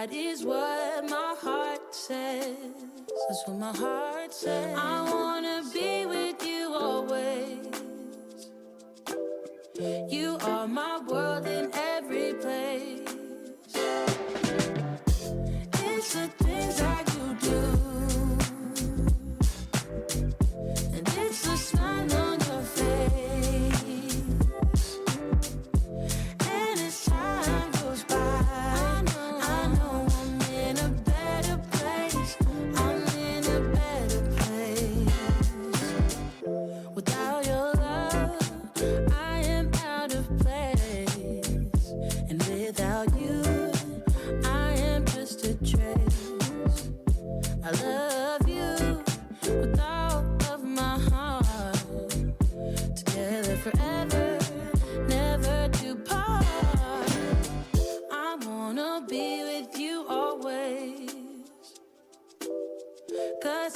That is what my heart says. That's what my heart says. I wanna be with you always. You are my world in every place. It's the things that you do, and it's the smile on your face. And as time goes by,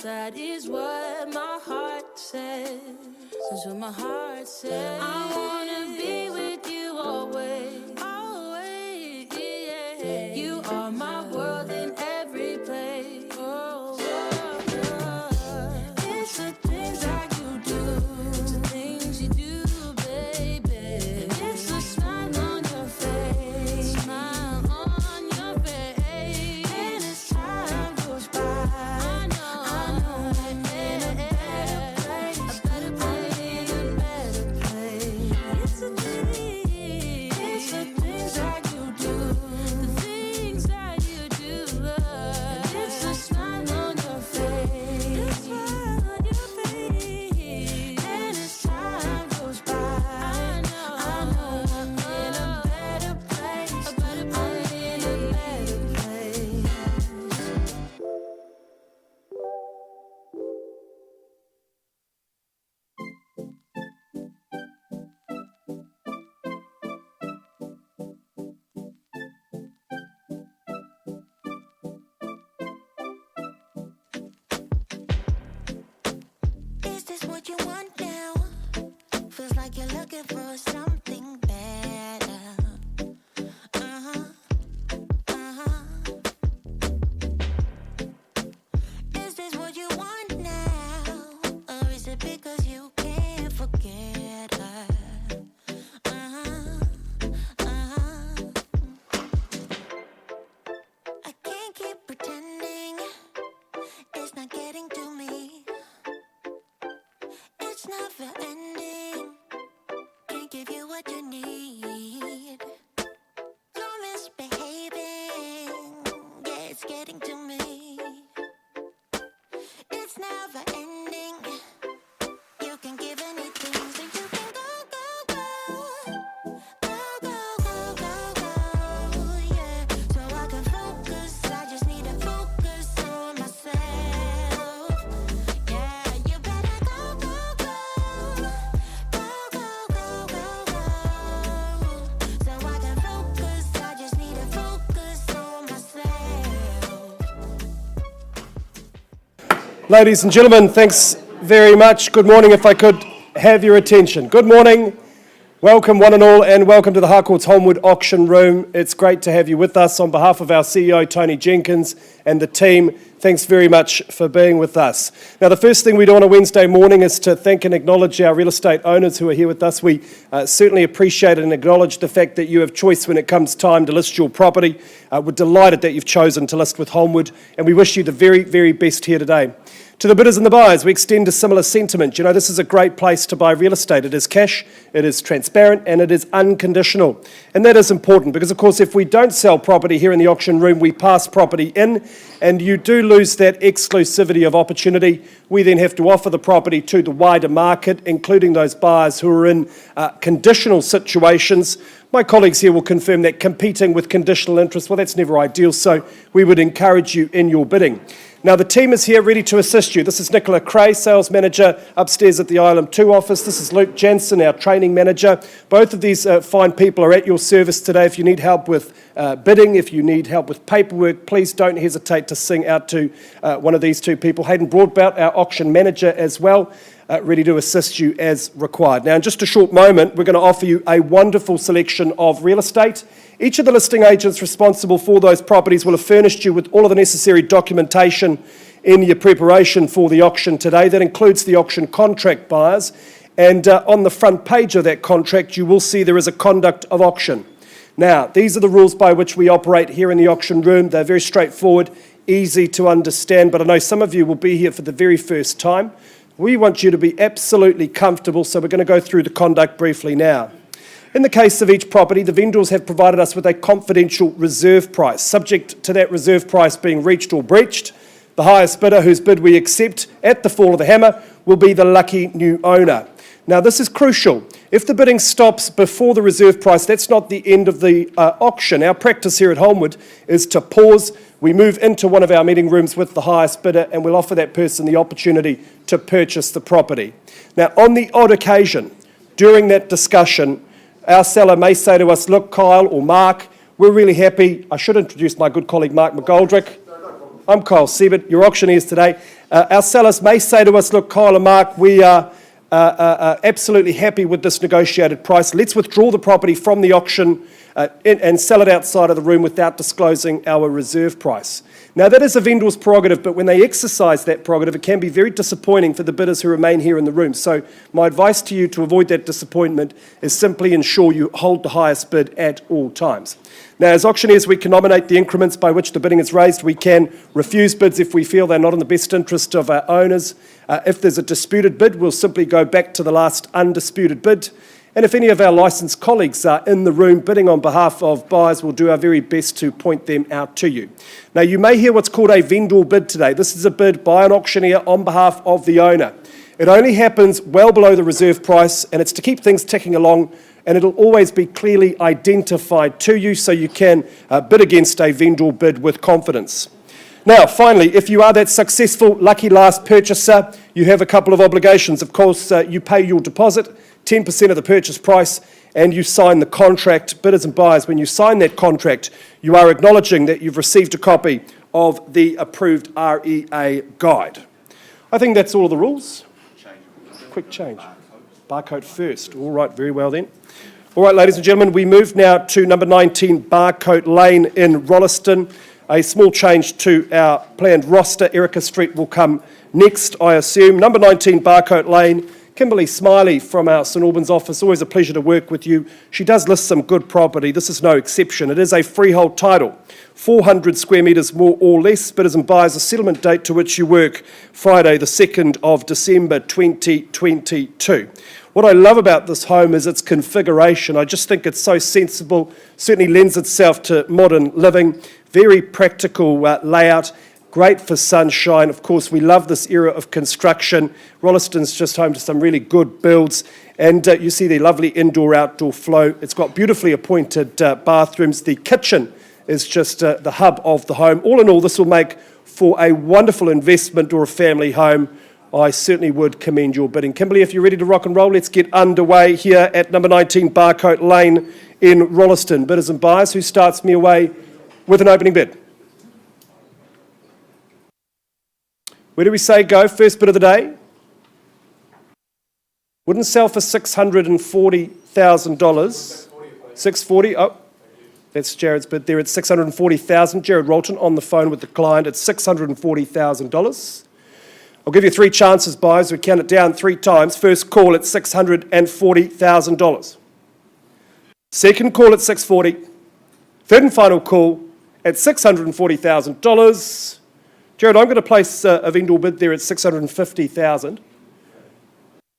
that is what my heart says. That's what my heart says. I wanna be with you always. Always, yeah. You are my world in every place. Oh, it's the things that you do. It's the things you do, baby. It's the smile on your face. Smile on your face. And as time goes by, it's looking for something better. Is this what you want now? Or is it because you can't forget her? I can't keep pretending it's not getting to me. It's never ending. Can't give you what you need. You're misbehaving. Yeah, it's getting to me. It's never ending. You can give anything, so you can go, yeah. So I can focus. I just need to focus on myself. Yeah, you better go, so I can focus. I just need to focus on myself. Ladies and gentlemen, thanks very much. Good morning. If I could have your attention. Good morning. Welcome one and all, and welcome to the Harcourt's Holmwood auction room. It's great to have you with us. On behalf of our CEO, Tony Jenkins, and the team, thanks very much for being with us. Now, the first thing we do on a Wednesday morning is to thank and acknowledge our real estate owners who are here with us. We certainly appreciate and acknowledge the fact that you have choice when it comes time to list your property. We're delighted that you've chosen to list with Holmwood, and we wish you the very, very best here today. To the bidders and the buyers, we extend a similar sentiment. You know, this is a great place to buy real estate. It is cash, it is transparent, and it is unconditional. And that is important because, of course, if we don't sell property here in the auction room, we pass property in, and you do lose that exclusivity of opportunity. We then have to offer the property to the wider market, including those buyers who are in conditional situations. My colleagues here will confirm that competing with conditional interest, well, that's never ideal, so we would encourage you in your bidding. Now, the team is here ready to assist you. This is Nicola Cray, Sales Manager, upstairs at the Island 2 office. This is Luke Jansen, our Training Manager. Both of these fine people are at your service today. If you need help with bidding, if you need help with paperwork, please don't hesitate to sing out to one of these two people. Hayden Broadbelt, our Auction Manager as well, ready to assist you as required. Now, in just a short moment, we're going to offer you a wonderful selection of real estate. Each of the listing agents responsible for those properties will have furnished you with all of the necessary documentation in your preparation for the auction today. That includes the auction contract, buyers. And on the front page of that contract, you will see there is a conduct of auction. Now, these are the rules by which we operate here in the auction room. They're very straightforward, easy to understand, but I know some of you will be here for the very first time. We want you to be absolutely comfortable, so we're going to go through the conduct briefly now. In the case of each property, the vendors have provided us with a confidential reserve price. Subject to that reserve price being reached or breached, the highest bidder whose bid we accept at the fall of the hammer will be the lucky new owner. Now, this is crucial. If the bidding stops before the reserve price, that's not the end of the auction. Our practice here at Holmwood is to pause. We move into one of our meeting rooms with the highest bidder, and we'll offer that person the opportunity to purchase the property. Now, on the odd occasion, during that discussion, our seller may say to us, look, Kyle or Mark, we're really happy. I should introduce my good colleague, Mark McGoldrick. I'm Kyle Siebert, your auctioneers today. Our sellers may say to us, look, Kyle and Mark, we are absolutely happy with this negotiated price. Let's withdraw the property from the auction and sell it outside of the room without disclosing our reserve price. Now, that is a vendor's prerogative, but when they exercise that prerogative, it can be very disappointing for the bidders who remain here in the room. So my advice to you to avoid that disappointment is simply ensure you hold the highest bid at all times. Now, as auctioneers, we can nominate the increments by which the bidding is raised. We can refuse bids if we feel they're not in the best interest of our owners. If there's a disputed bid, we'll simply go back to the last undisputed bid. And if any of our licensed colleagues are in the room bidding on behalf of buyers, we'll do our very best to point them out to you. Now, you may hear what's called a vendor bid today. This is a bid by an auctioneer on behalf of the owner. It only happens well below the reserve price, and it's to keep things ticking along, and it'll always be clearly identified to you so you can bid against a vendor bid with confidence. Now, finally, if you are that successful lucky last purchaser, you have a couple of obligations. Of course, you pay your deposit, 10% of the purchase price, and you sign the contract. Bidders and buyers, when you sign that contract, you are acknowledging that you've received a copy of the approved REA guide. I think that's all of the rules. Quick change. Barcode first. All right, very well then. All right, ladies and gentlemen, we move now to number 19, Barcode Lane in Rolleston. A small change to our planned roster. Erica Street will come next, I assume. Number 19, Barcode Lane. Kimberly Smiley from our St Albans office. Always a pleasure to work with you. She does list some good property. This is no exception. It is a freehold title. 400 square metres more or less. Bidders and buyers, a settlement date to which you work Friday the 2nd of December 2022. What I love about this home is its configuration. I just think it's so sensible, certainly lends itself to modern living, very practical layout, great for sunshine. Of course, we love this era of construction. Rolleston's just home to some really good builds, and you see the lovely indoor-outdoor flow. It's got beautifully appointed bathrooms. The kitchen is just the hub of the home. All in all, this will make for a wonderful investment or a family home. I certainly would commend your bidding. Kimberly, if you're ready to rock and roll, let's get underway here at number 19 Barcode Lane in Rolleston. Bidders and buyers, who starts me away with an opening bid? Where do we say go? First bid of the day. Wouldn't sell for $640,000. 640. Oh, that's Jared's bid there at $640,000. Jared Rolton on the phone with the client at $640,000. I'll give you three chances, buyers. We count it down three times. First call at $640,000. Second call at $640,000. Third and final call at $640,000. Jared, I'm going to place a vendor bid there at $650,000.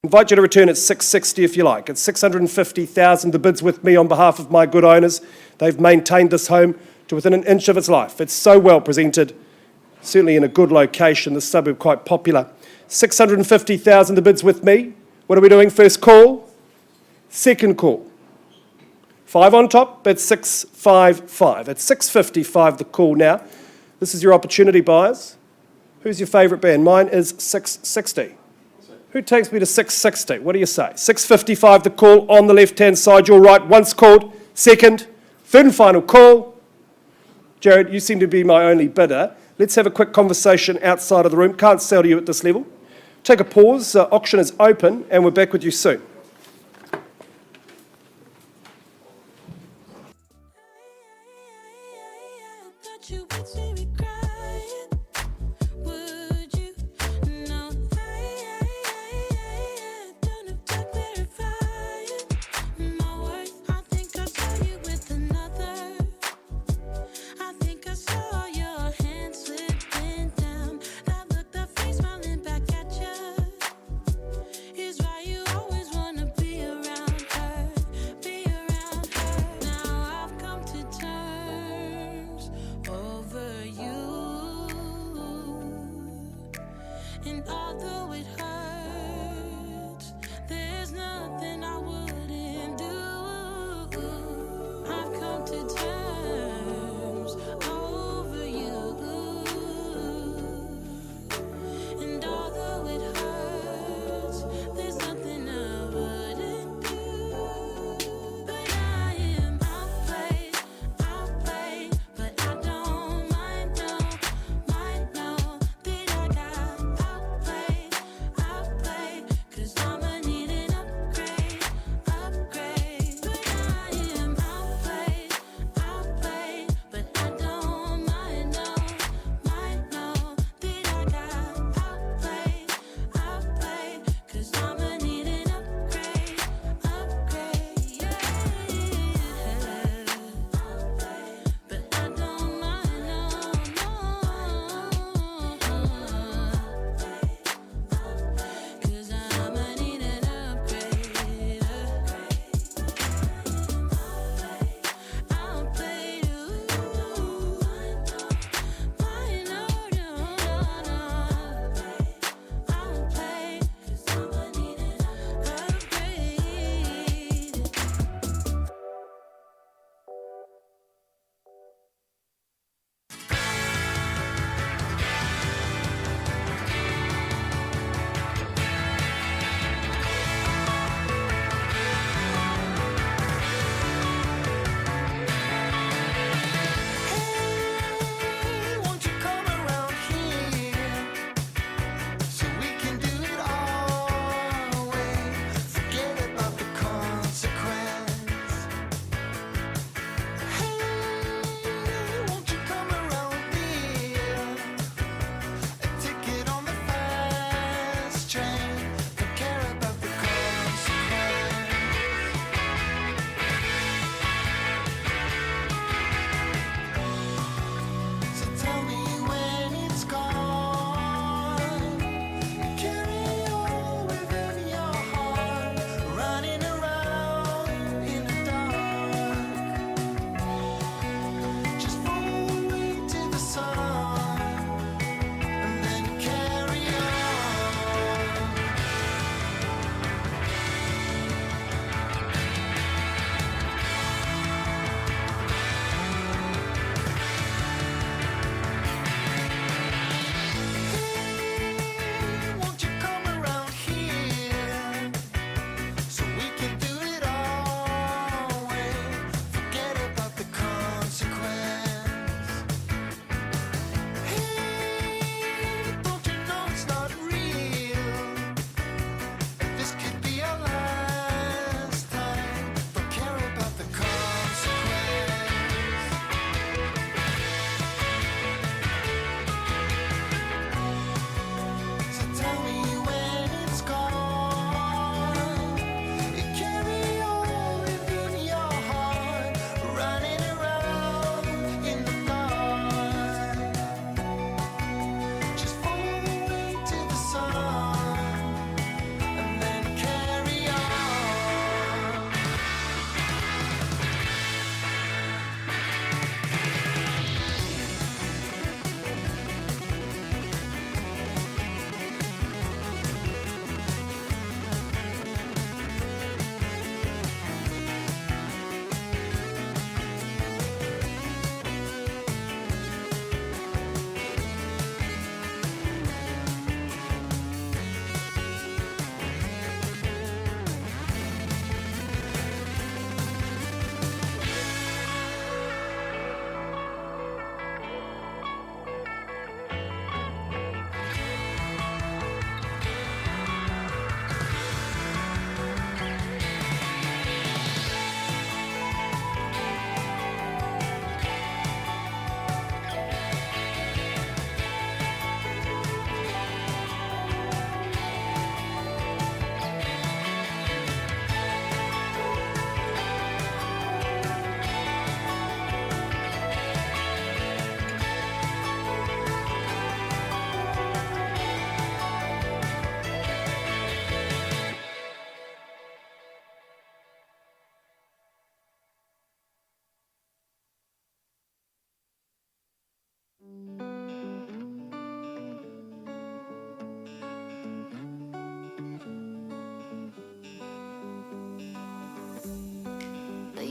Invite you to return at $660,000 if you like. At $650,000, the bid's with me on behalf of my good owners. They've maintained this home to within an inch of its life. It's so well presented. Certainly in a good location, the suburb quite popular. $650,000, the bid's with me. What are we doing? First call, second call. 5 on top, at $655. At $655, the call now. This is your opportunity, buyers. Who's your favourite band? Mine is $660. Who takes me to $660? What do you say? $655, the call on the left-hand side, your right. Once called, second, third and final call. Jared, you seem to be my only bidder. Let's have a quick conversation outside of the room. Can't sell to you at this level. Take a pause. Auction is open, and we're back with you soon.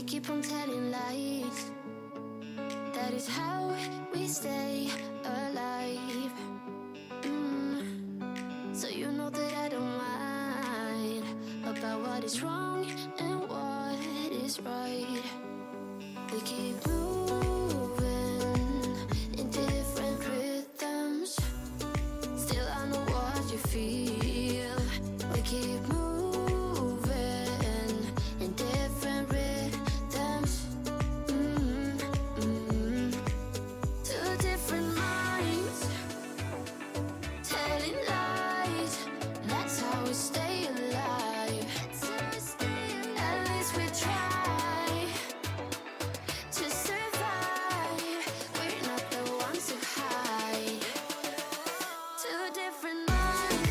keep on telling lies. That is how we stay alive. So you know that I don't mind about what is wrong and what is right. We keep moving in different rhythms. Still I know what you feel. We keep moving in different rhythms. Two different minds telling lies. That's how we stay alive. At least we try to survive. We're not the ones who hide. Two different minds.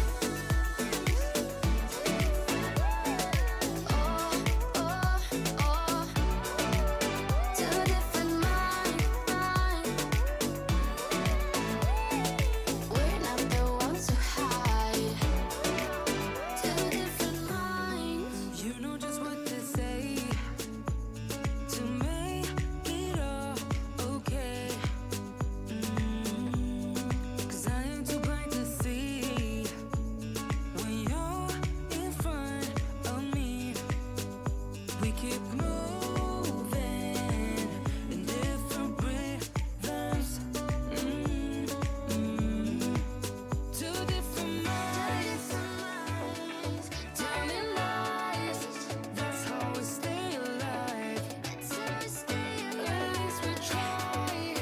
Oh, oh, oh. Two different minds. We're not the ones who hide. Two different minds. You know just what to say to make it all okay. 'Cause I am too blind to see when you're in front of me. We keep moving in different rhythms. Two different minds, telling lies. That's how we stay alive. At least we try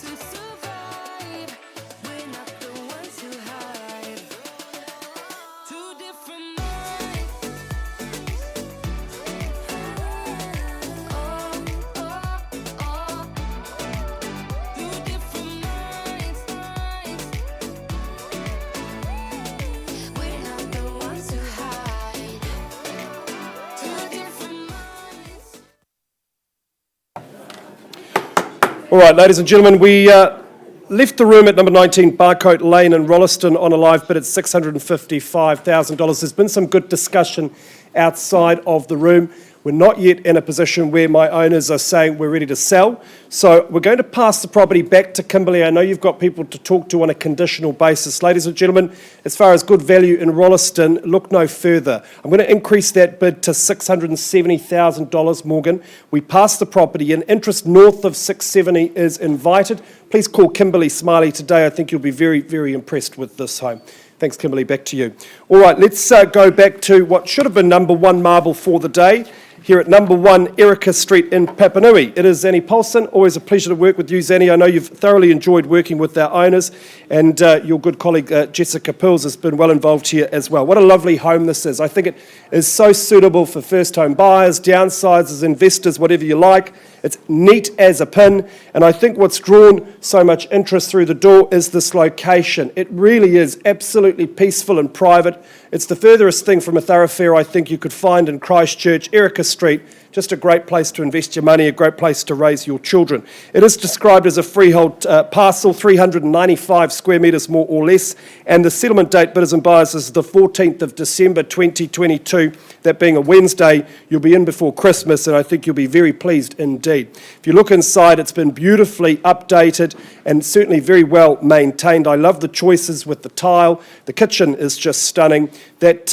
to survive. We're not the ones who hide. Two different minds. Oh, oh, oh. Two different minds. We're not the ones who hide. Two different minds. All right, ladies and gentlemen, we left the room at number 19 Barcode Lane in Rolleston on a live bid at $655,000. There's been some good discussion outside of the room. We're not yet in a position where my owners are saying we're ready to sell. So we're going to pass the property back to Kimberley. I know you've got people to talk to on a conditional basis. Ladies and gentlemen, as far as good value in Rolleston, look no further. I'm going to increase that bid to $670,000, Morgan. We pass the property in. Interest north of 670 is invited. Please call Kimberley Smiley today. I think you'll be very, very impressed with this home. Thanks, Kimberley. Back to you. All right, let's go back to what should have been number one marble for the day. Here at number 1 Erica Street in Papanui. It is Zanny Paulson. Always a pleasure to work with you, Zanny. I know you've thoroughly enjoyed working with our owners, and your good colleague Jessica Pills has been well involved here as well. What a lovely home this is. I think it is so suitable for first home buyers, downsizers, investors, whatever you like. It's neat as a pin, and I think what's drawn so much interest through the door is this location. It really is absolutely peaceful and private. It's the furthest thing from a thoroughfare I think you could find in Christchurch. Erica Street, just a great place to invest your money, a great place to raise your children. It is described as a freehold parcel, 395 square metres more or less, and the settlement date, bidders and buyers, is the 14th of December 2022. That being a Wednesday, you'll be in before Christmas, and I think you'll be very pleased indeed. If you look inside, it's been beautifully updated and certainly very well maintained. I love the choices with the tile. The kitchen is just stunning. That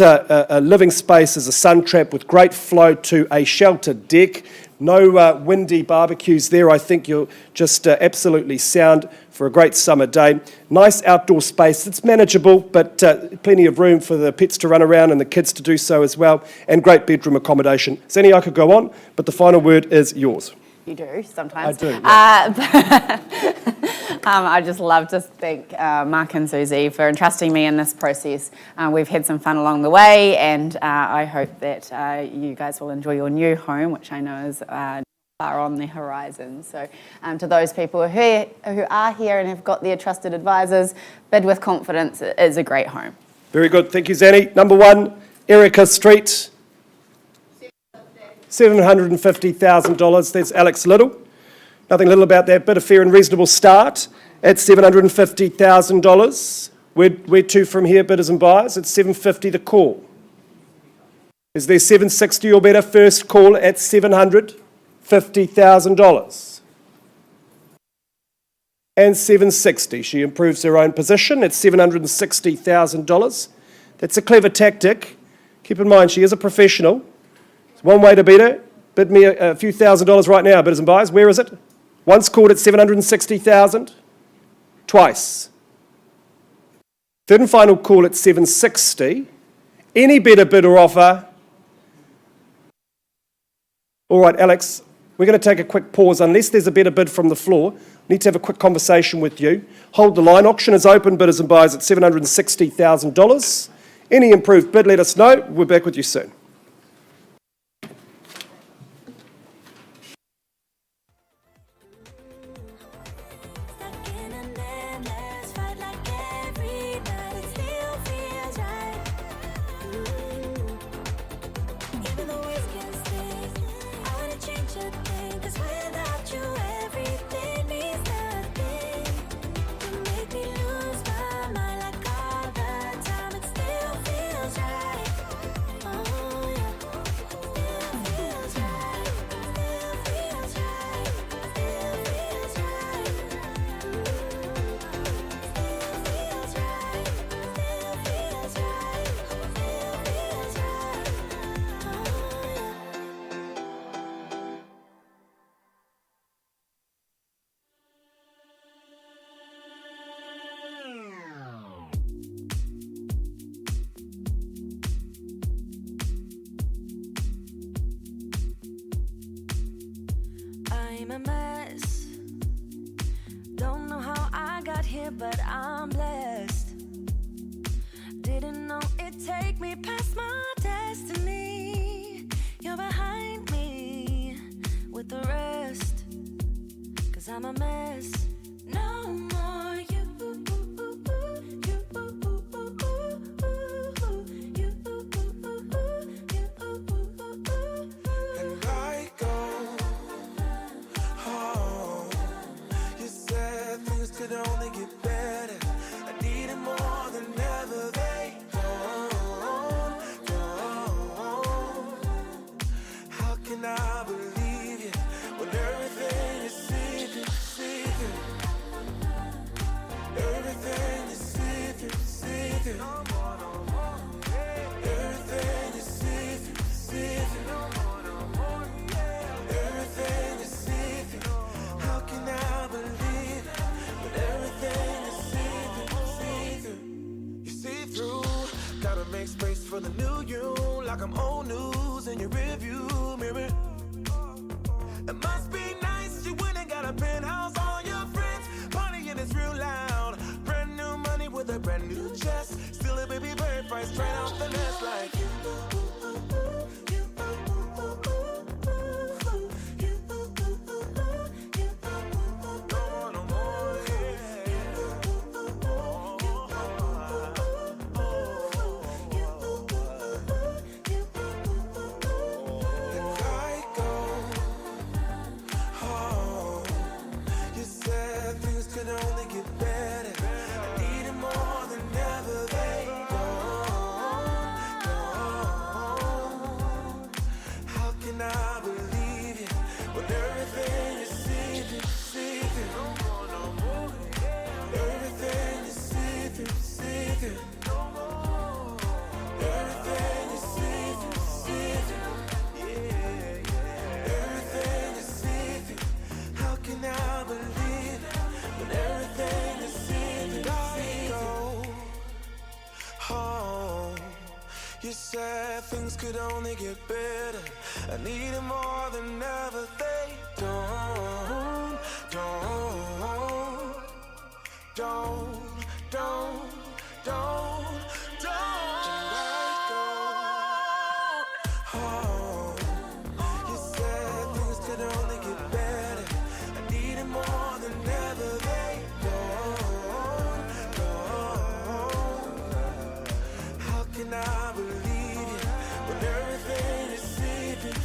living space is a sun trap with great flow to a sheltered deck. No windy barbecues there. I think you're just absolutely sound for a great summer day. Nice outdoor space. It's manageable, but plenty of room for the pets to run around and the kids to do so as well, and great bedroom accommodation. Zanny, I could go on, but the final word is yours. You do, sometimes. I do, yeah. I just love to thank Mark and Susie for entrusting me in this process. We've had some fun along the way, and I hope that you guys will enjoy your new home, which I know is far on the horizon. So to those people who are here and have got their trusted advisors, bid with confidence. It is a great home. Very good. Thank you, Zanny. Number 1, Erica Street. $750,000. That's Alex Little. Nothing little about that, but a fair and reasonable start at $750,000. Where to from here, bidders and buyers? It's $750 the call. Is there 760 or better? First call at $750,000. And 760. She improves her own position at $760,000. That's a clever tactic. Keep in mind, she is a professional. It's one way to beat her. Bid me a few $1,000s right now, bidders and buyers. Where is it? Once called at $760,000. Twice. Third and final call at $760. Any better bid or offer? All right, Alex, we're going to take a quick pause. Unless there's a better bid from the floor, I need to have a quick conversation with you. Hold the line. Auction is open, bidders and buyers, at $760,000. Any improved bid, let us know. We're back with you soon. I'm a mess. Don't know how I got here, but I'm blessed. Didn't know it'd take me past my destiny. You're behind me with the rest, 'cause I'm a mess. No more you. Could only get better. I need it more than ever. They don't. How can I believe you when everything is see-through? Everything is see-through. Everything is see-through. Everything is see-through. How can I believe it? Everything is see-through. You see through. Gotta make space for the new you. Like I'm old news in your rearview mirror. It must be nice. You went and got a penthouse. All your friends partying is real loud. Brand new money with a brand new chest. Still a baby bird price straight off the nest like you. Could only get better. I need it more than ever. They don't. How can I believe you when everything is see-through? Everything is see-through. Everything is see-through. Everything is see-through. How can I believe it? Everything is see-through. Oh, you said things could only get better. I need it more than ever. They don't. Oh, you said things could only get better. I need it more than ever. They don't. How can I believe you when everything is see-through?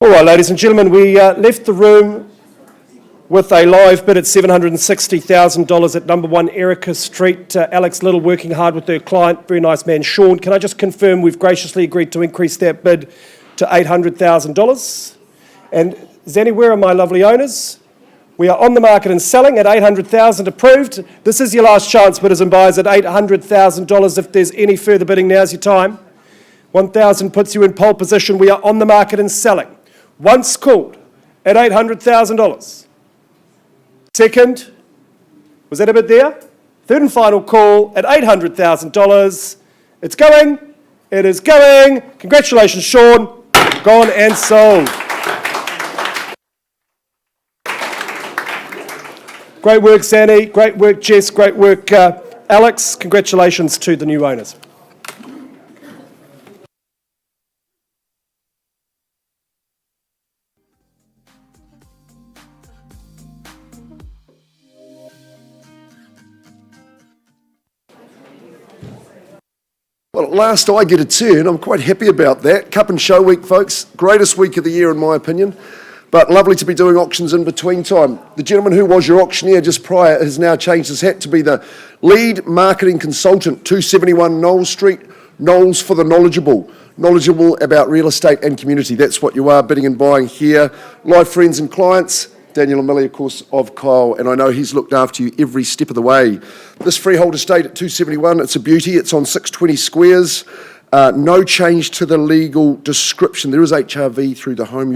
All right, ladies and gentlemen, we left the room with a live bid at $760,000 at number 1 Erica Street. Alex Little working hard with her client, very nice man, Sean. Can I just confirm we've graciously agreed to increase that bid to $800,000? And Zanny, where are my lovely owners? We are on the market and selling at $800,000 approved. This is your last chance, bidders and buyers, at $800,000. If there's any further bidding, now's your time. 1,000 puts you in pole position. We are on the market and selling. Once called at $800,000. Second, was that a bit there? Third and final call at $800,000. It's going. It is going. Congratulations, Sean. Gone and sold. Great work, Zanny. Great work, Jess. Great work, Alex. Congratulations to the new owners. Well, at last I get a turn. I'm quite happy about that. Cup and Show Week, folks. Greatest week of the year, in my opinion. But lovely to be doing auctions in between time. The gentleman who was your auctioneer just prior has now changed his hat to be the lead marketing consultant, 271 Knowles Street. Knowles for the knowledgeable. Knowledgeable about real estate and community. That's what you are, bidding and buying here. Live friends and clients. Daniel O'Malley, of course, of Kyle, and I know he's looked after you every step of the way. This freehold estate at 271, it's a beauty. It's on 620 squares. No change to the legal description. There is HRV through the home.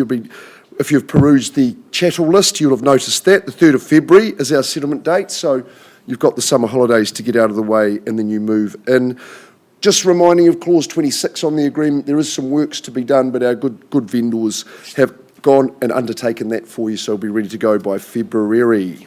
If you've perused the chattel list, you'll have noticed that. The 3rd of February is our settlement date, so you've got the summer holidays to get out of the way and then you move in. Just reminding you of clause 26 on the agreement, there is some works to be done, but our good vendors have gone and undertaken that for you, so it'll be ready to go by February.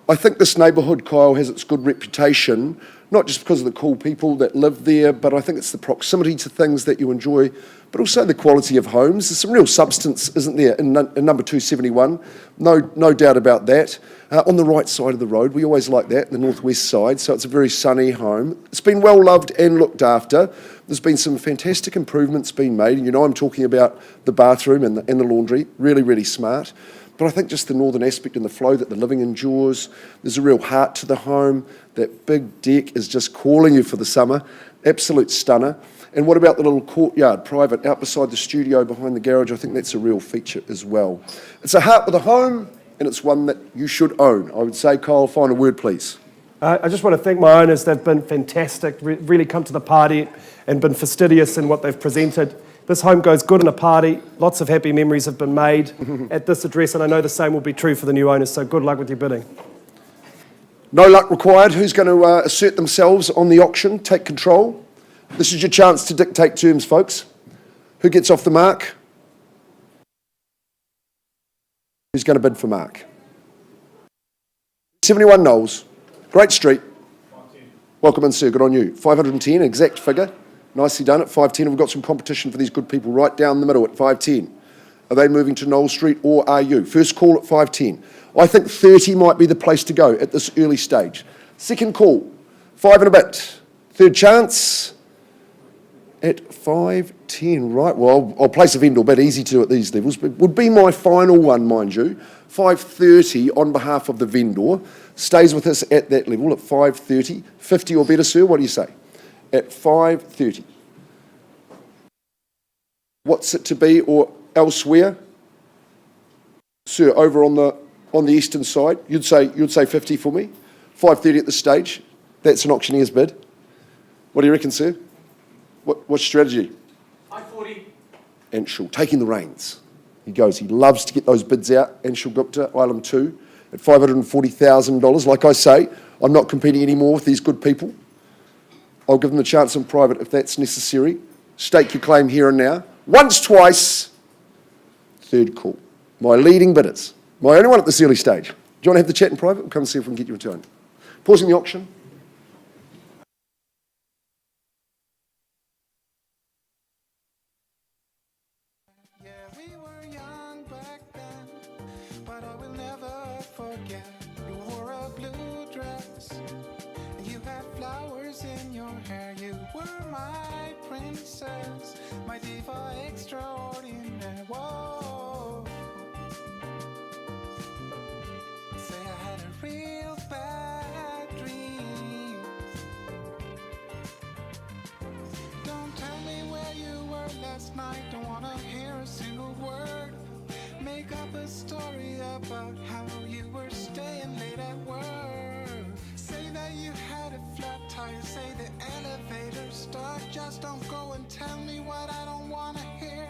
I think this neighbourhood, Kyle, has its good reputation, not just because of the cool people that live there, but I think it's the proximity to things that you enjoy, but also the quality of homes. There's some real substance, isn't there, in number 271? No doubt about that. On the right side of the road, we always like that, the northwest side, so it's a very sunny home. It's been well loved and looked after. There's been some fantastic improvements being made, and you know I'm talking about the bathroom and the laundry, really, really smart. But I think just the northern aspect and the flow that the living endures, there's a real heart to the home. That big deck is just calling you for the summer. Absolute stunner. And what about the little courtyard, private, out beside the studio, behind the garage? I think that's a real feature as well. It's a heart with a home, and it's one that you should own. I would say, Kyle, final word, please. I just want to thank my owners. They've been fantastic, really come to the party and been fastidious in what they've presented. This home goes good in a party. Lots of happy memories have been made at this address, and I know the same will be true for the new owners, so good luck with your bidding. No luck required. Who's going to assert themselves on the auction, take control? This is your chance to dictate terms, folks. Who gets off the mark? Who's going to bid for Mark? 71 Knowles. Great street. Welcome in, sir. Good on you. 510, exact figure. Nicely done at 510. We've got some competition for these good people right down the middle at 510. Are they moving to Knowles Street or are you? First call at 510. I think 30 might be the place to go at this early stage. Second call, 5 and a bit. Third chance at 510. Right, well, I'll place a vendor bid, easy to do at these levels, but would be my final one, mind you. 530 on behalf of the vendor. Stays with us at that level at 530. 50 or better, sir, what do you say? At 530. What's it to be or elsewhere? Sir, over on the eastern side, you'd say 50 for me. 530 at this stage. That's an auctioneer's bid. What do you reckon, sir? What's strategy? 540. Anshul, taking the reins. He goes, he loves to get those bids out. Anshul Gupta, item 2, at $540,000. Like I say, I'm not competing anymore with these good people. I'll give them the chance in private if that's necessary. Stake your claim here and now. Once, twice. Third call. My leading bidders. My only one at this early stage. Do you want to have the chat in private? We'll come and see if we can get you a turn. Pausing the auction. Yeah, we were young back then, but I will never forget. You wore a blue dress, and you had flowers in your hair. You were my princess, my diva extraordinaire. Whoa. about how you were staying late at work. Say that you had a flat tire, say the elevator's stuck. Just don't go and tell me what I don't wanna hear.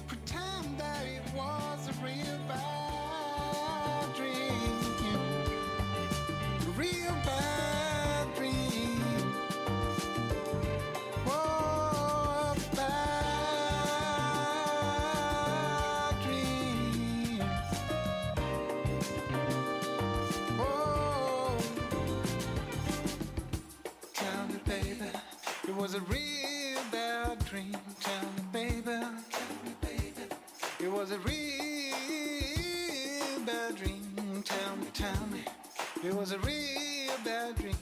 Pretend that it was a real bad dream. A real bad dream. Oh, a bad dream. Oh, tell me, baby, it was a real bad dream. Tell me, baby, it was a real bad dream. Tell me, it was a real bad dream.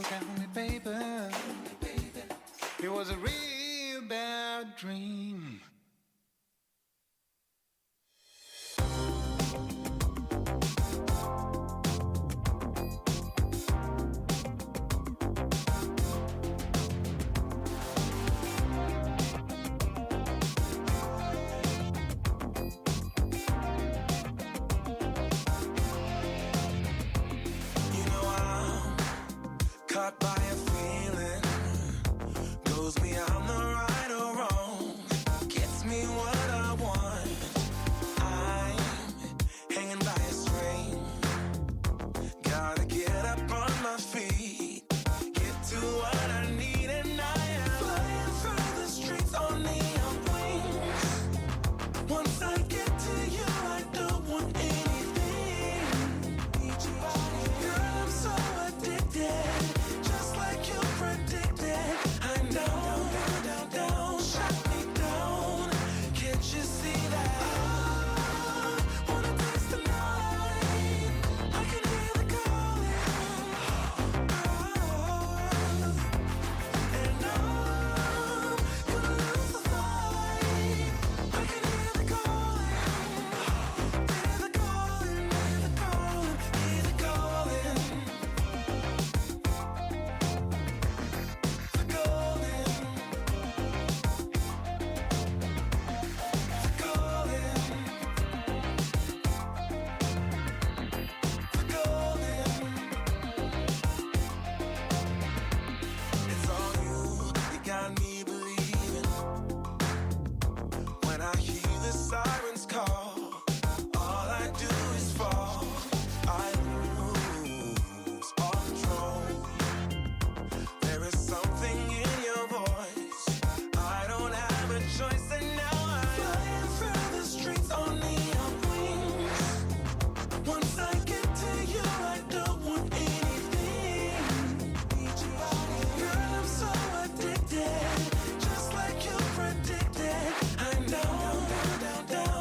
Tell me, baby, it was a real bad dream. Caught by a feeling, knows me I'm the right or wrong, gets me what I want. I'm hanging by a string, gotta get up on my feet, get to what I need, and I am flying through the streets on neon wings. Once I get to you, I don't want anything. Girl, I'm so addicted. Like you predicted, I know, down, shut me down. Can't you see that? I wanna taste the night. I can hear the calling. And I'm gonna lose the fight. I can hear the calling. Hear the calling, hear the calling, hear the calling. Got me believing when I hear the sirens call. All I do is fall. I lose all control. There is something in your voice. I don't have a choice, and now I'm flying through the streets on neon wings. Once I get to you, I don't want anything. Girl, I'm so addicted, just like you predicted. I know, down,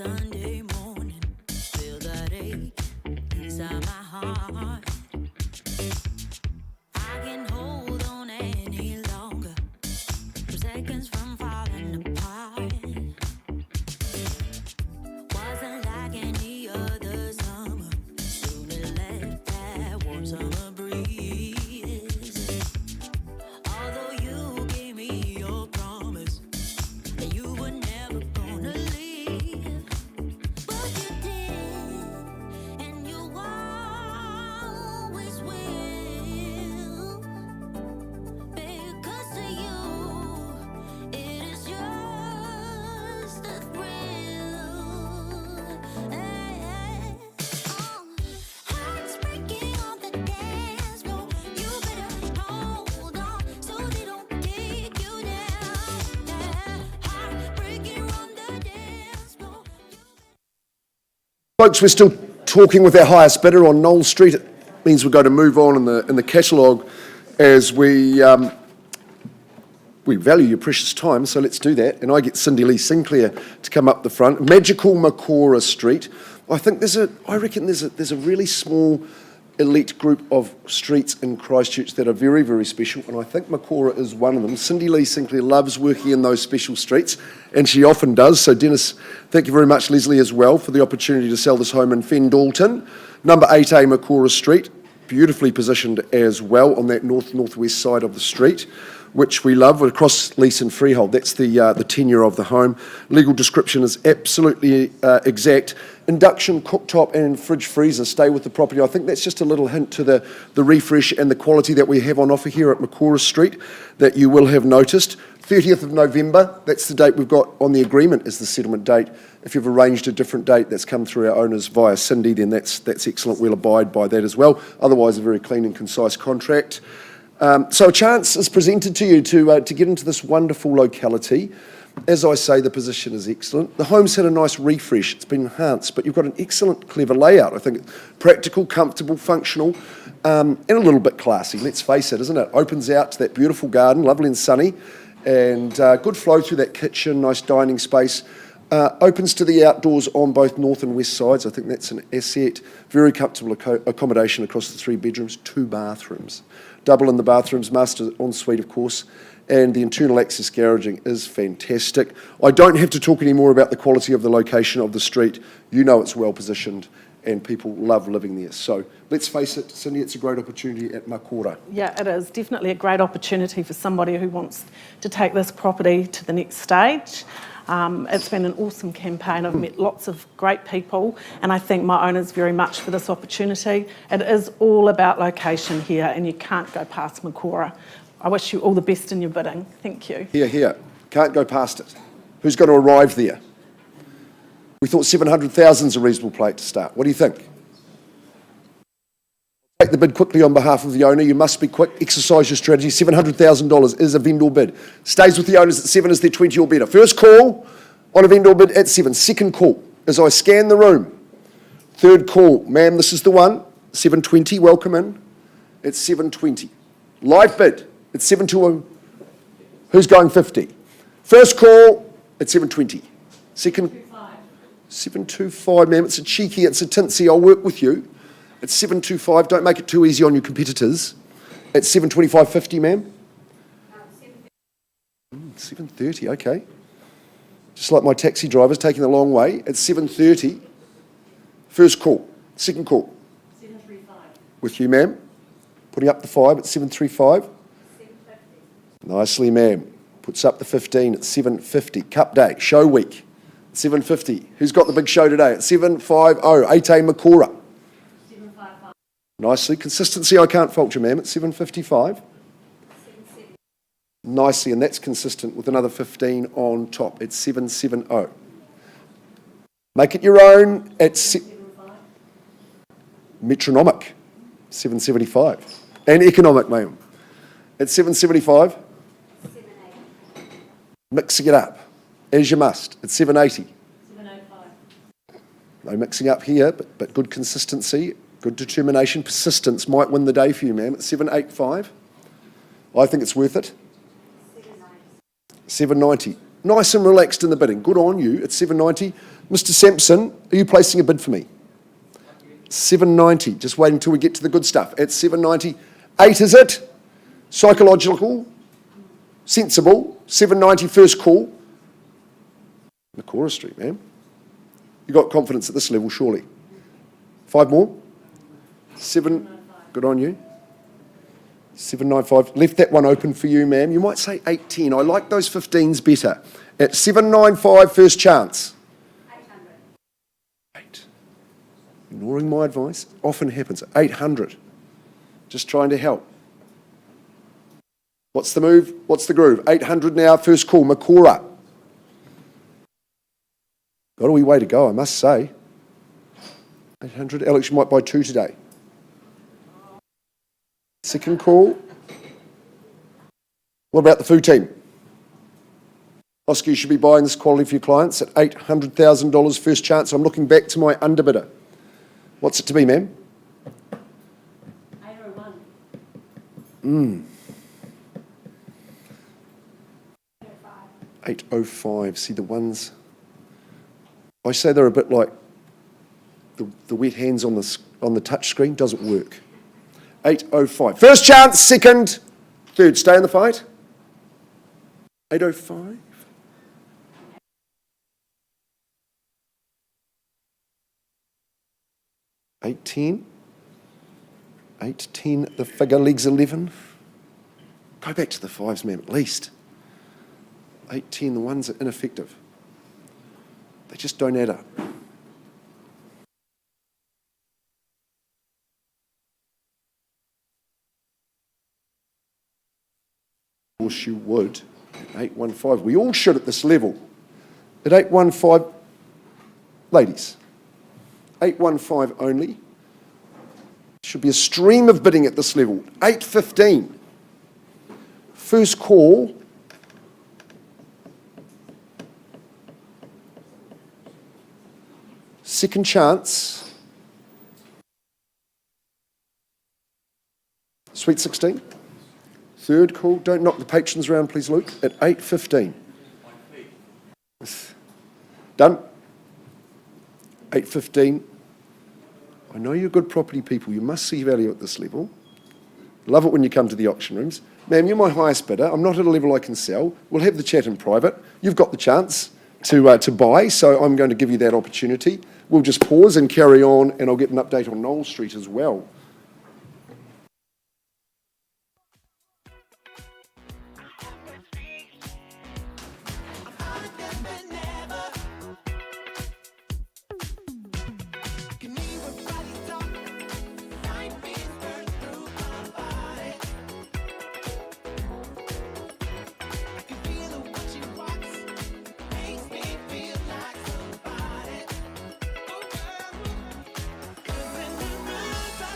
Sunday morning. Feel that ache inside my heart. I can't hold on any longer. I'm seconds from falling apart. Wasn't like any other summer. Soon it left that warm summer breeze. Although you gave me your promise that you were never gonna leave, but you did, and you always will. Because to you, it is just a thrill. Hearts breaking on the dance floor. You better hold on so they don't take you down. Heart breaking on the dance floor. Folks, we're still talking with our highest bidder on Knowles Street. It means we're going to move on in the catalogue as we value your precious time, so let's do that. And I get Cindy Lee Sinclair to come up the front. Magical Makora Street. I reckon there's a really small elite group of streets in Christchurch that are very, very special, and I think Makora is one of them. Cindy Lee Sinclair loves working in those special streets, and she often does. So Dennis, thank you very much, Leslie, as well, for the opportunity to sell this home in Fendalton. Number 8A Makora Street, beautifully positioned as well on that northwest side of the street, which we love. We're across lease and freehold. That's the tenure of the home. Legal description is absolutely exact. Induction, cooktop and fridge freezer stay with the property. I think that's just a little hint to the refresh and the quality that we have on offer here at Makora Street that you will have noticed. 30th of November, that's the date we've got on the agreement as the settlement date. If you've arranged a different date that's come through our owners via Cindy, then that's excellent. We'll abide by that as well. Otherwise, a very clean and concise contract. So a chance is presented to you to get into this wonderful locality. As I say, the position is excellent. The home's had a nice refresh. It's been enhanced, but you've got an excellent, clever layout. I think practical, comfortable, functional, and a little bit classy. Let's face it, isn't it? Opens out to that beautiful garden, lovely and sunny, and good flow through that kitchen, nice dining space. Opens to the outdoors on both north and west sides. I think that's an asset. Very comfortable accommodation across the 3 bedrooms, 2 bathrooms. Double in the bathrooms, master ensuite, of course, and the internal access garaging is fantastic. I don't have to talk any more about the quality of the location of the street. You know it's well positioned and people love living there. So let's face it, Cindy, it's a great opportunity at Makora. Yeah, it is definitely a great opportunity for somebody who wants to take this property to the next stage. It's been an awesome campaign. I've met lots of great people, and I thank my owners very much for this opportunity. It is all about location here, and you can't go past Makora. I wish you all the best in your bidding. Thank you. Here. Can't go past it. Who's going to arrive there? We thought 700,000 is a reasonable place to start. What do you think? Take the bid quickly on behalf of the owner. You must be quick. Exercise your strategy. $700,000 is a vendor bid. Stays with the owners at 7 as their 20 or better. First call on a vendor bid at 7. Second call as I scan the room. Third call. Ma'am, this is the one. 720. Welcome in. It's 720. Live bid. It's 720. Who's going 50? First call at 720. Second. 725, ma'am. It's a cheeky, it's a tinsy. I'll work with you. It's 725. Don't make it too easy on your competitors. It's 725.50, ma'am. 730, okay. Just like my taxi drivers taking the long way. It's 730. First call. Second call. 735. With you, ma'am. Putting up the 5 at 735. 750. Nicely, ma'am. Puts up the 15 at 750. Cup day, show week. 750. Who's got the big show today? At 750. 8A Makora. 755. Nicely. Consistency, I can't fault you, ma'am. At 755. 770. Nicely, and that's consistent with another 15 on top. It's 770. Make it your own at metronomic. 775. And economic, ma'am. At 775. 780. Mixing it up. As you must. It's 780. 705. No mixing up here, but good consistency, good determination. Persistence might win the day for you, ma'am. At 785. I think it's worth it. 790. 790. Nice and relaxed in the bidding. Good on you. At 790. Mr. Sampson, are you placing a bid for me? 790. Just waiting until we get to the good stuff. At 790. 8 is it? Psychological. Sensible. 790 first call. Makora Street, man. You got confidence at this level, surely. 5 more. 7. Good on you. 795. Left that one open for you, ma'am. You might say 810. I like those 15s better. At 795 first chance. 8. Ignoring my advice. Often happens. 800. Just trying to help. What's the move? What's the groove? 800 now, first call, Makora. Got a wee way to go, I must say. 800. Alex, you might buy 2 today. Second call. What about the food team? Oscar, you should be buying this quality for your clients at $800,000 first chance. I'm looking back to my underbidder. What's it to be, ma'am? 801. 805. See the ones? I say they're a bit like the wet hands on the touch screen. Doesn't work. 805. First chance, second, third. Stay in the fight. 805. 810. 810. The figure legs 11. Go back to the 5s, ma'am, at least. 810. The ones are ineffective. They just don't add up. Of course you would. At 815. We all should at this level. At 815, ladies, 815 only. Should be a stream of bidding at this level. 815. First call. Second chance. Sweet 16. Third call. Don't knock the patrons around, please, Luke. At 8:15. Done. 8:15. I know you're good property people. You must see value at this level. Love it when you come to the auction rooms. Ma'am, you're my highest bidder. I'm not at a level I can sell. We'll have the chat in private. You've got the chance to buy, so I'm going to give you that opportunity. We'll just pause and carry on, and I'll get an update on Knowles Street as well. I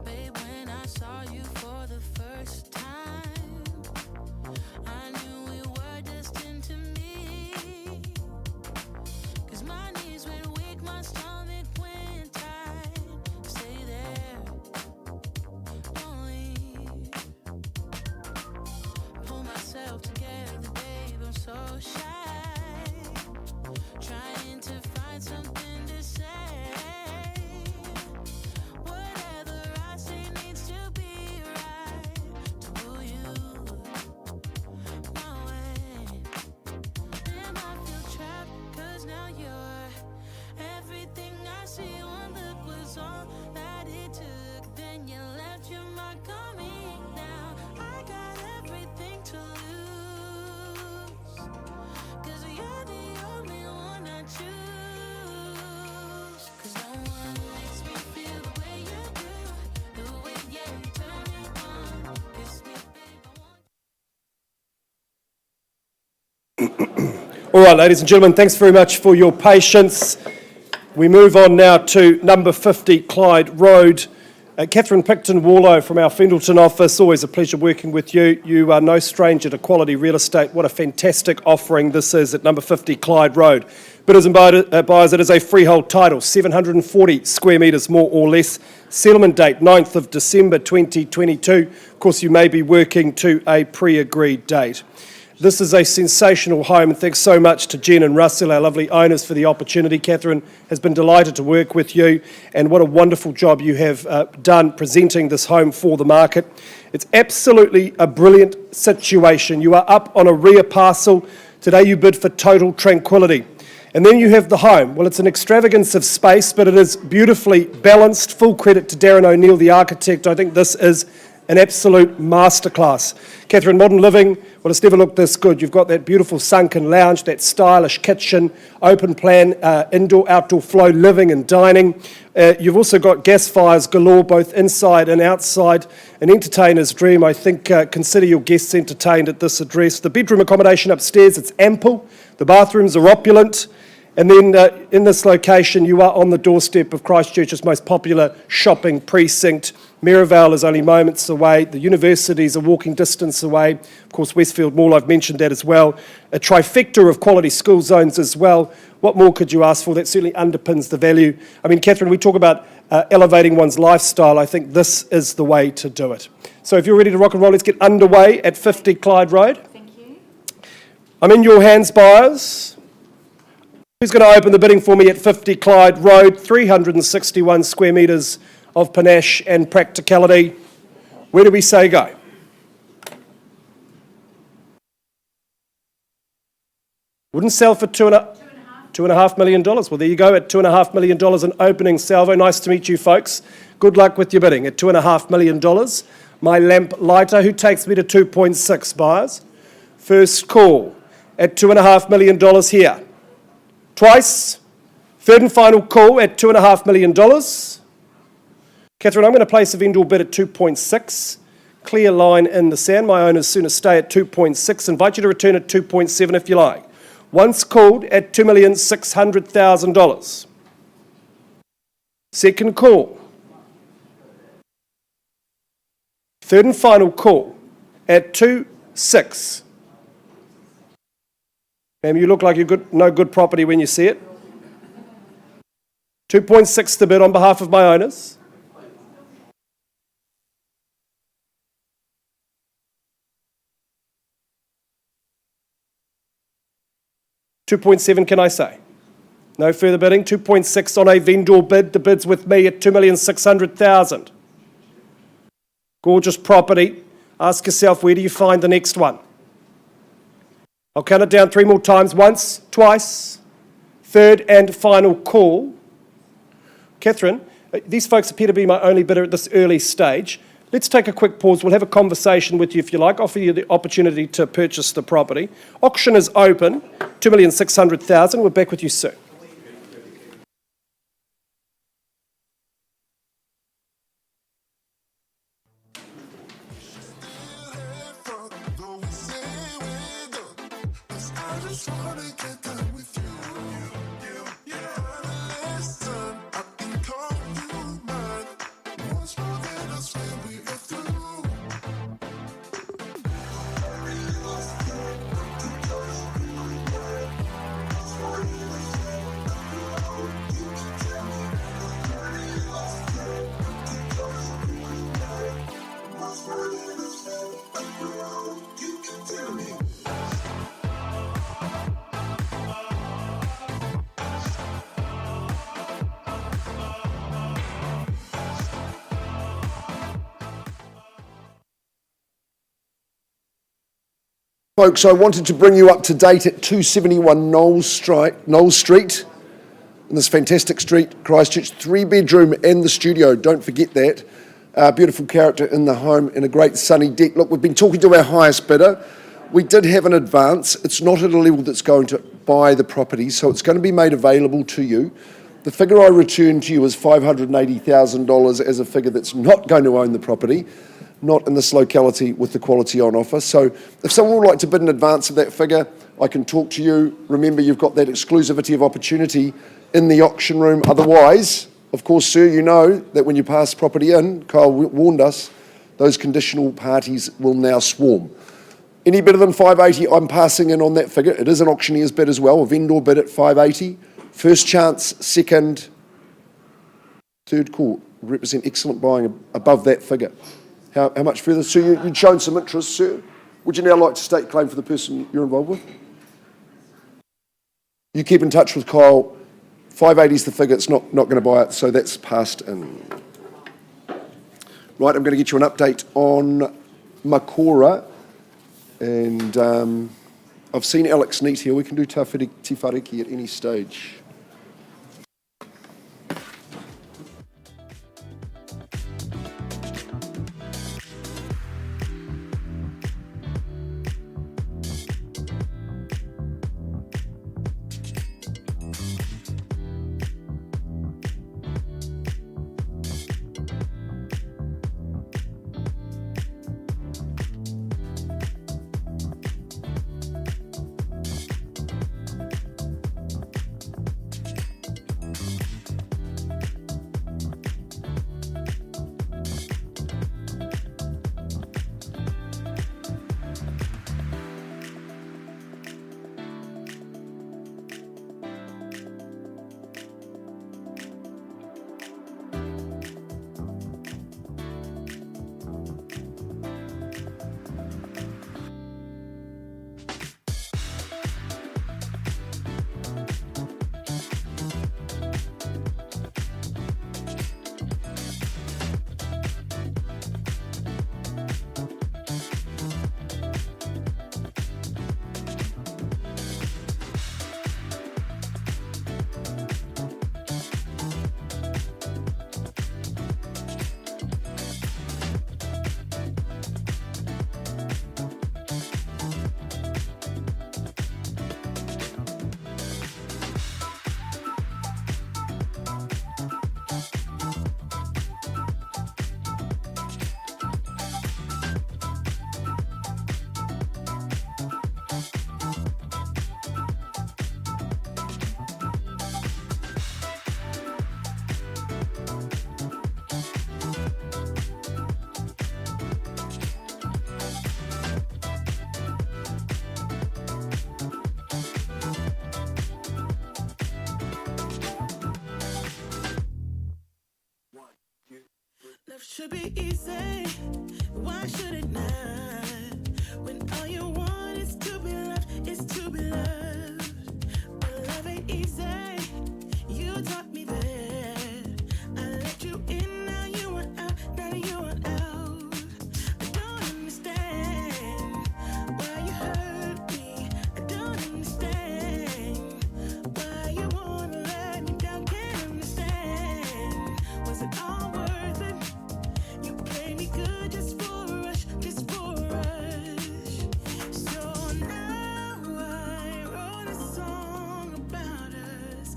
Babe, when I saw you for the first time, I knew we were destined to meet. 'Cause my knees went weak, my stomach went tight. Stay there, don't leave. Pull myself together, babe, I'm so shy. Trying to find something to say. Whatever I say needs to be right to pull you my way. And I feel trapped 'cause now you're everything I see. One look was all that it took. Then you left your mark on me. Now I got everything to lose. 'Cause you're the only one I choose. 'Cause no one makes me feel the way you do. The way you turn me on. Kiss me, babe, I want. All right, ladies and gentlemen, thanks very much for your patience. We move on now to number 50 Clyde Road. Catherine Picton-Warlow from our Fendleton office, always a pleasure working with you. You are no stranger to quality real estate. What a fantastic offering this is at number 50 Clyde Road. Bidders and buyers, it is a freehold title, 740 square metres more or less. Settlement date 9th of December 2022. Of course, you may be working to a pre-agreed date. This is a sensational home, and thanks so much to Jen and Russell, our lovely owners, for the opportunity. Catherine has been delighted to work with you, and what a wonderful job you have done presenting this home for the market. It's absolutely a brilliant situation. You are up on a rear parcel. Today you bid for total tranquility. And then you have the home. Well, it's an extravagance of space, but it is beautifully balanced. Full credit to Darren O'Neill, the architect. I think this is an absolute masterclass. Catherine, modern living, well, it's never looked this good. You've got that beautiful sunken lounge, that stylish kitchen, open plan, indoor-outdoor flow living and dining. You've also got gas fires galore, both inside and outside. An entertainer's dream. I think consider your guests entertained at this address. The bedroom accommodation upstairs, it's ample. The bathrooms are opulent. And then in this location, you are on the doorstep of Christchurch's most popular shopping precinct. Maryvale is only moments away. The universities are walking distance away. Of course, Westfield Mall, I've mentioned that as well. A trifecta of quality school zones as well. What more could you ask for? That certainly underpins the value. I mean, Catherine, we talk about elevating one's lifestyle. I think this is the way to do it. So if you're ready to rock and roll, let's get underway at 50 Clyde Road. Thank you. I'm in your hands, buyers. Who's going to open the bidding for me at 50 Clyde Road? 361 square metres of panache and practicality. Where do we say go? Wouldn't sell for $2.5 million. Well, there you go, at $2.5 million an opening salvo. Nice to meet you, folks. Good luck with your bidding at $2.5 million. My lamp lighter, who takes me to 2.6, buyers? First call at $2.5 million here. Twice. Third and final call at $2.5 million. Catherine, I'm going to place a vendor bid at 2.6. Clear line in the sand. My owners sooner stay at 2.6. Invite you to return at 2.7 if you like. Once called at $2,600,000. Second call. Third and final call at 2.6. Ma'am, you look like you've no good property when you see it. 2.6 to bid on behalf of my owners. $2.7, can I say? No further bidding. 2.6 on a vendor bid. The bid's with me at $2,600,000. Gorgeous property. Ask yourself, where do you find the next one? I'll count it down 3 more times. Once, twice, third and final call. Catherine, these folks appear to be my only bidder at this early stage. Let's take a quick pause. We'll have a conversation with you if you like. Offer you the opportunity to purchase the property. Auction is open. $2,600,000. We're back with you soon. Once more Folks, I wanted to bring you up to date at 271 Knowles Street, in this fantastic street, Christchurch, 3-bedroom and the studio, don't forget that. Beautiful character in the home and a great sunny deck. Look, we've been talking to our highest bidder. We did have an advance. It's not at a level that's going to buy the property, so it's going to be made available to you. The figure I returned to you is $580,000 as a figure that's not going to own the property, not in this locality with the quality on offer. So if someone would like to bid in advance of that figure, I can talk to you. Remember, you've got that exclusivity of opportunity in the auction room. Otherwise, of course, sir, you know that when you pass property in, Kyle warned us, those conditional parties will now swarm. Any better than 580, I'm passing in on that figure. It is an auctioneer's bid as well, a vendor bid at 580. First chance, second, third call represent excellent buying above that figure. How much further? Sir, you'd shown some interest, sir. Would you now like to state claim for the person you're involved with? You keep in touch with Kyle. 580 is the figure, it's not going to buy it, so that's passed in. Right, I'm going to get you an update on Makora. And I've seen Alex Neat here. We can do Tifariki at any stage. Love should be easy. Why should it not? When all you want is to be loved, is to be loved. But love ain't easy. You taught me that. I let you in, now you want out, now you want out. I don't understand why you hurt me. I don't understand why you wanna let me down. Can't understand. Was it all worth it? You play me good just for a rush, just for a rush. So now I wrote a song about us.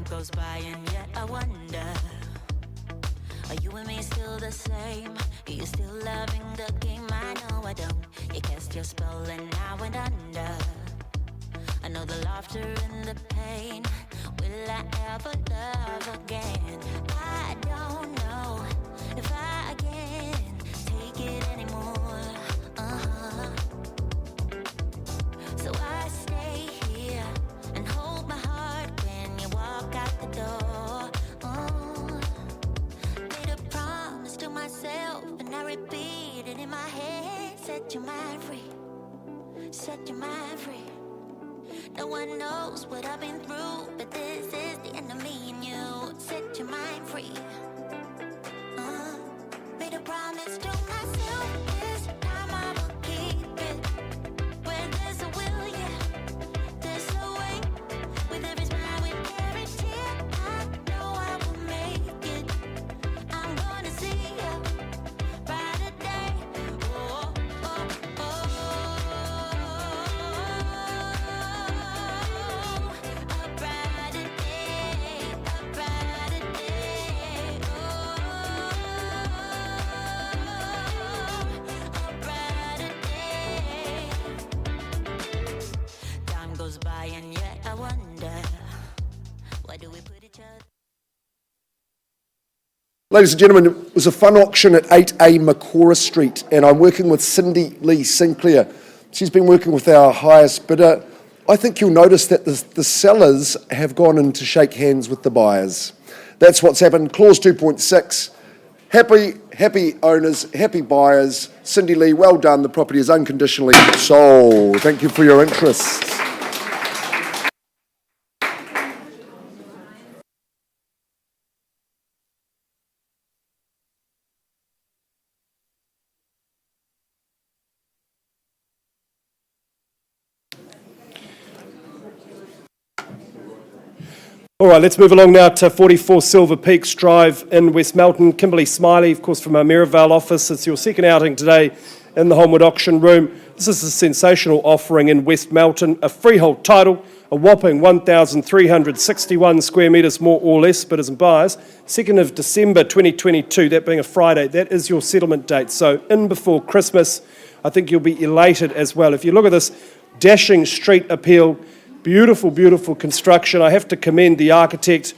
Time goes by and yet I wonder, are you and me still the same? Are you still loving the game? I know I don't. You cast your spell and I went under. I know the laughter and the pain. Will I ever love again? I don't know if I can take it anymore. So I stay here and hold my heart when you walk out the door. Made a promise to myself and I repeat it in my head. Set your mind free, set your mind free. No one knows what I've been through, but this is the end of me and you. Set your mind free. Made a promise to myself, this time I will keep it. Where there's a will, yeah, there's a way. With every smile, with every tear, I know I will make it. I'm gonna see a brighter day. Oh, oh, oh. A brighter day, a brighter day. Oh, a brighter day. Time goes by and yet I wonder, why do we put each other? Ladies and gentlemen, it was a fun auction at 8A Makora Street, and I'm working with Cindy Lee Sinclair. She's been working with our highest bidder. I think you'll notice that the sellers have gone in to shake hands with the buyers. That's what's happened. Clause 2.6. Happy owners, happy buyers. Cindy Lee, well done. The property is unconditionally sold. Thank you for your interest. All right, let's move along now to 44 Silver Peaks Drive in West Melton. Kimberly Smiley, of course, from our Maryvale office. It's your second outing today in the Holmwood auction room. This is a sensational offering in West Melton, a freehold title, a whopping 1,361 square metres, more or less, bidders and buyers. 2nd of December 2022, that being a Friday, that is your settlement date. So in before Christmas, I think you'll be elated as well. If you look at this dashing street appeal, beautiful, beautiful construction. I have to commend the architect.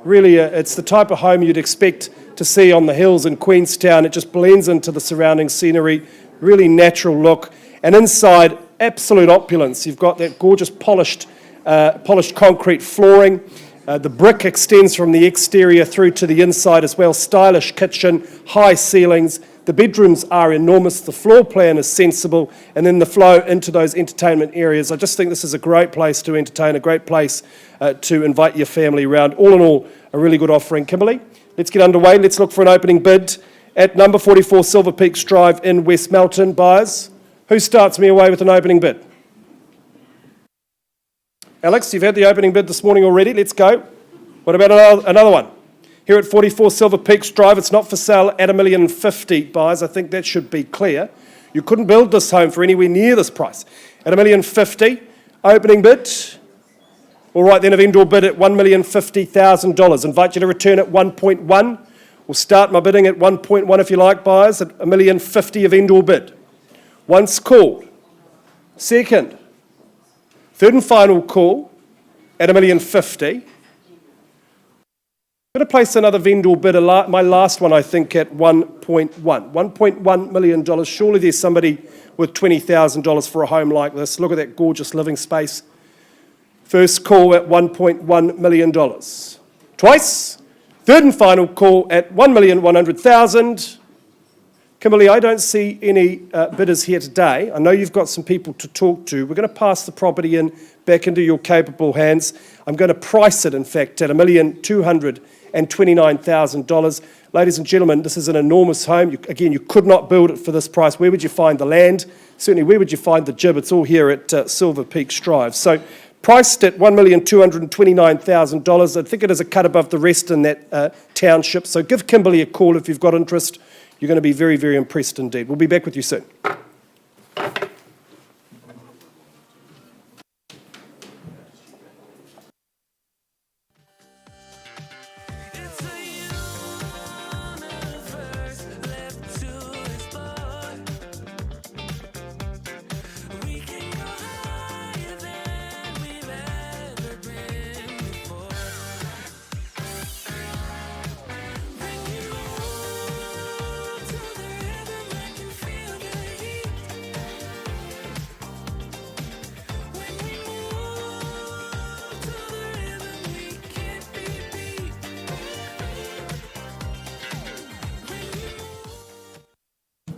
Really, it's the type of home you'd expect to see on the hills in Queenstown. It just blends into the surrounding scenery, really natural look. And inside, absolute opulence. You've got that gorgeous polished concrete flooring. The brick extends from the exterior through to the inside as well. Stylish kitchen, high ceilings. The bedrooms are enormous, the floor plan is sensible, and then the flow into those entertainment areas. I just think this is a great place to entertain, a great place to invite your family around. All in all, a really good offering. Kimberly, let's get underway. Let's look for an opening bid at number 44 Silver Peaks Drive in West Melton. Buyers, who starts me away with an opening bid? Alex, you've had the opening bid this morning already. Let's go. What about another one? Here at 44 Silver Peaks Drive, it's not for sale at $1,050,000, buyers. I think that should be clear. You couldn't build this home for anywhere near this price. At $1,050,000, opening bid. All right, then a vendor bid at $1,050,000. Invite you to return at 1.1. We'll start my bidding at 1.1 if you like, buyers, at $1,050,000 a vendor bid. Once called. Second. Third and final call at $1,050,000. I'm going to place another vendor bid, my last one, I think, at 1.1. $1.1 million. Surely there's somebody with $20,000 for a home like this. Look at that gorgeous living space. First call at $1.1 million. Twice. Third and final call at $1,100,000. Kimberly, I don't see any bidders here today. I know you've got some people to talk to. We're going to pass the property back into your capable hands. I'm going to price it, in fact, at $1,229,000. Ladies and gentlemen, this is an enormous home. You could not build it for this price. Where would you find the land? Certainly, where would you find the gib? It's all here at Silver Peaks Drive. So, priced at $1,229,000. I think it is a cut above the rest in that township. So, give Kimberly a call if you've got interest. You're going to be very, very impressed indeed. We'll be back with you soon.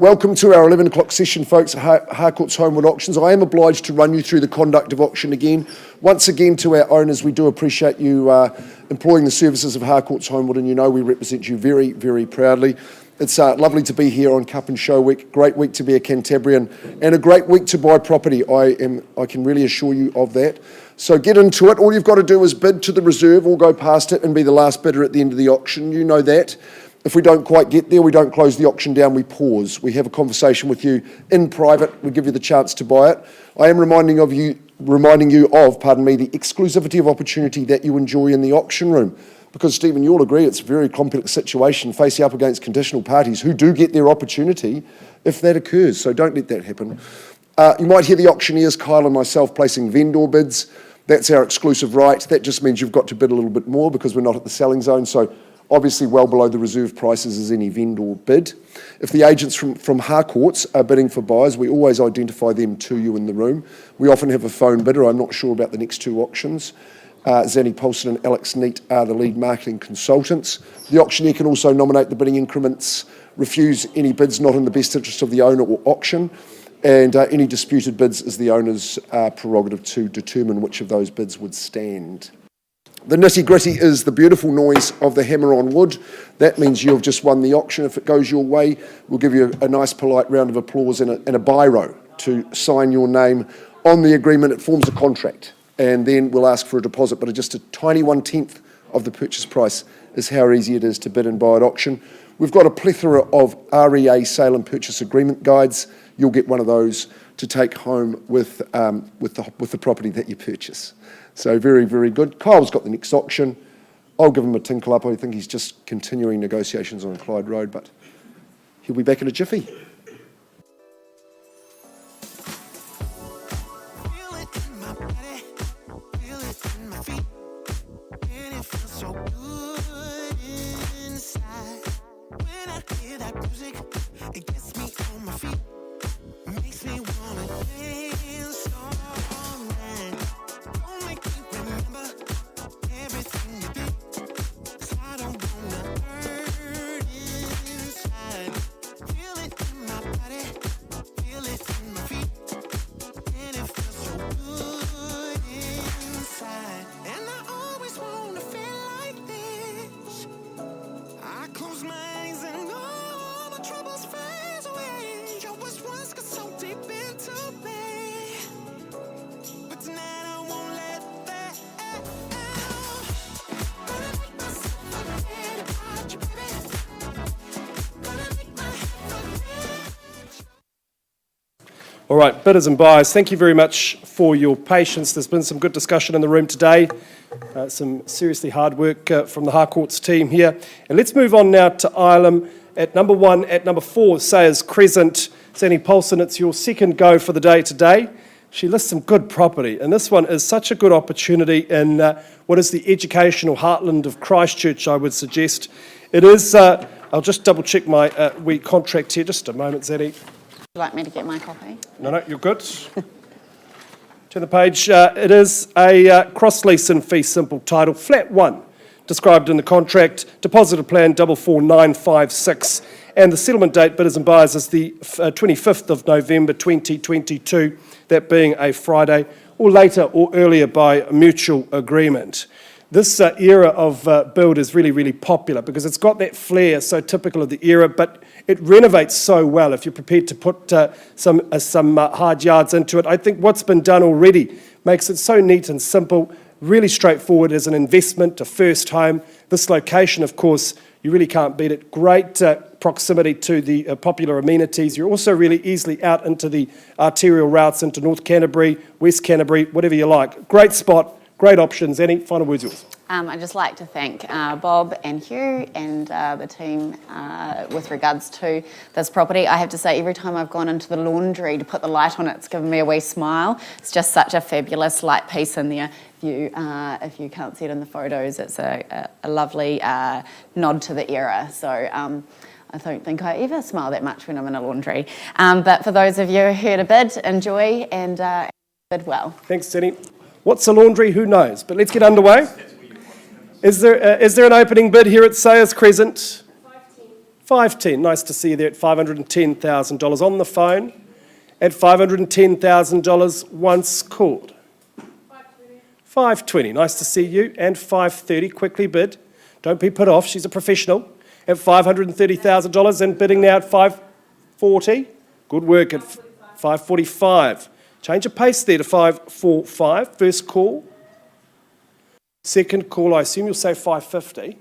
Welcome to our 11 o'clock session, folks, at Harcourt's Holmwood Auctions. I am obliged to run you through the conduct of auction again. Once again, to our owners, we do appreciate you employing the services of Harcourt's Holmwood, and you know we represent you very, very proudly. It's lovely to be here on Cup and Show Week. Great week to be a Cantabrian, and a great week to buy property. I can really assure you of that. So get into it. All you've got to do is bid to the reserve or go past it and be the last bidder at the end of the auction. You know that. If we don't quite get there, we don't close the auction down, we pause. We have a conversation with you in private. We give you the chance to buy it. I am reminding you of the exclusivity of opportunity that you enjoy in the auction room. Because, Stephen, you'll agree it's a very complex situation facing up against conditional parties who do get their opportunity if that occurs. So don't let that happen. You might hear the auctioneers, Kyle and myself, placing vendor bids. That's our exclusive right. That just means you've got to bid a little bit more because we're not at the selling zone. So obviously well below the reserve prices as any vendor bid. If the agents from Harcourt's are bidding for buyers, we always identify them to you in the room. We often have a phone bidder. I'm not sure about the next two auctions. Zanny Paulson and Alex Neat are the lead marketing consultants. The auctioneer can also nominate the bidding increments, refuse any bids not in the best interest of the owner or auction, and any disputed bids is the owner's prerogative to determine which of those bids would stand. The nitty-gritty is the beautiful noise of the hammer on wood. That means you've just won the auction. If it goes your way, we'll give you a nice polite round of applause and a biro to sign your name on the agreement. It forms a contract, and then we'll ask for a deposit, but just a tiny 1/10 of the purchase price is how easy it is to bid and buy at auction. We've got a plethora of REA sale and purchase agreement guides. You'll get one of those to take home with the property that you purchase. So very, very good. Kyle's got the next auction. I'll give him a tinkle up. I think he's just continuing negotiations on Clyde Road, but he'll be back in a jiffy. Feel it in my body, feel it in my feet, and it feels so good inside. When I hear that music, it gets me on my feet, makes me wanna dance all night. Don't make me remember everything you did, 'cause I don't wanna hurt inside. Feel it in my body, feel it in my feet, and it feels so good inside. And I always wanna feel like this. I close my eyes and all my troubles fade away. Your wish once got so deep into me, but tonight I won't let that out. Gonna make myself forget about you, baby. Gonna make my head forget. All right, bidders and buyers, thank you very much for your patience. There's been some good discussion in the room today. Some seriously hard work from the Harcourt's team here. And let's move on now to Ireland at number 1. At number 4, Sayers Crescent. Zanny Paulson, it's your second go for the day today. She lists some good property, and this one is such a good opportunity in what is the educational heartland of Christchurch, I would suggest. It is, I'll just double check my wee contract here, just a moment, Zanny. Would you like me to get my copy? No, you're good. Turn the page. It is a cross-lease and fee simple title, Flat 1, described in the contract, deposited plan 44956, and the settlement date, bidders and buyers, is the 25th of November 2022, that being a Friday, or later or earlier by mutual agreement. This era of build is really, really popular because it's got that flair so typical of the era, but it renovates so well if you're prepared to put some hard yards into it. I think what's been done already makes it so neat and simple, really straightforward as an investment, a first home. This location, of course, you really can't beat it. Great proximity to the popular amenities. You're also really easily out into the arterial routes into North Canterbury, West Canterbury, whatever you like. Great spot. Great options. Any final words yours? I'd just like to thank Bob and Hugh and the team with regards to this property. I have to say, every time I've gone into the laundry to put the light on it, it's given me a wee smile. It's just such a fabulous light piece in there. If you can't see it in the photos, it's a lovely nod to the era. So I don't think I ever smile that much when I'm in a laundry. But for those of you who are here to bid, enjoy and bid well. Thanks, Jenny. What's a laundry? Who knows? But let's get underway. Is there an opening bid here at Sayers Crescent? 510, nice to see you there at $510,000 on the phone. At $510,000 once called. 520, nice to see you. And 530, quickly bid. Don't be put off, she's a professional. At $530,000 and bidding now at 540. Good work at 545. Change of pace there to 545. First call. Second call, I assume you'll say 550.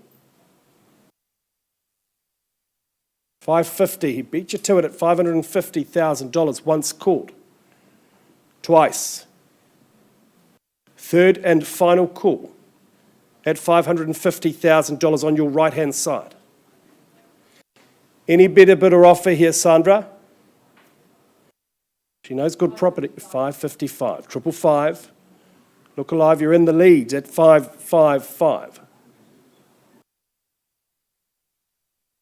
550, he beat you to it at $550,000 once called. Twice. Third and final call at $550,000 on your right-hand side. Any better bid or offer here, Sandra? She knows good property. 555, 555. Look alive, you're in the lead at 555.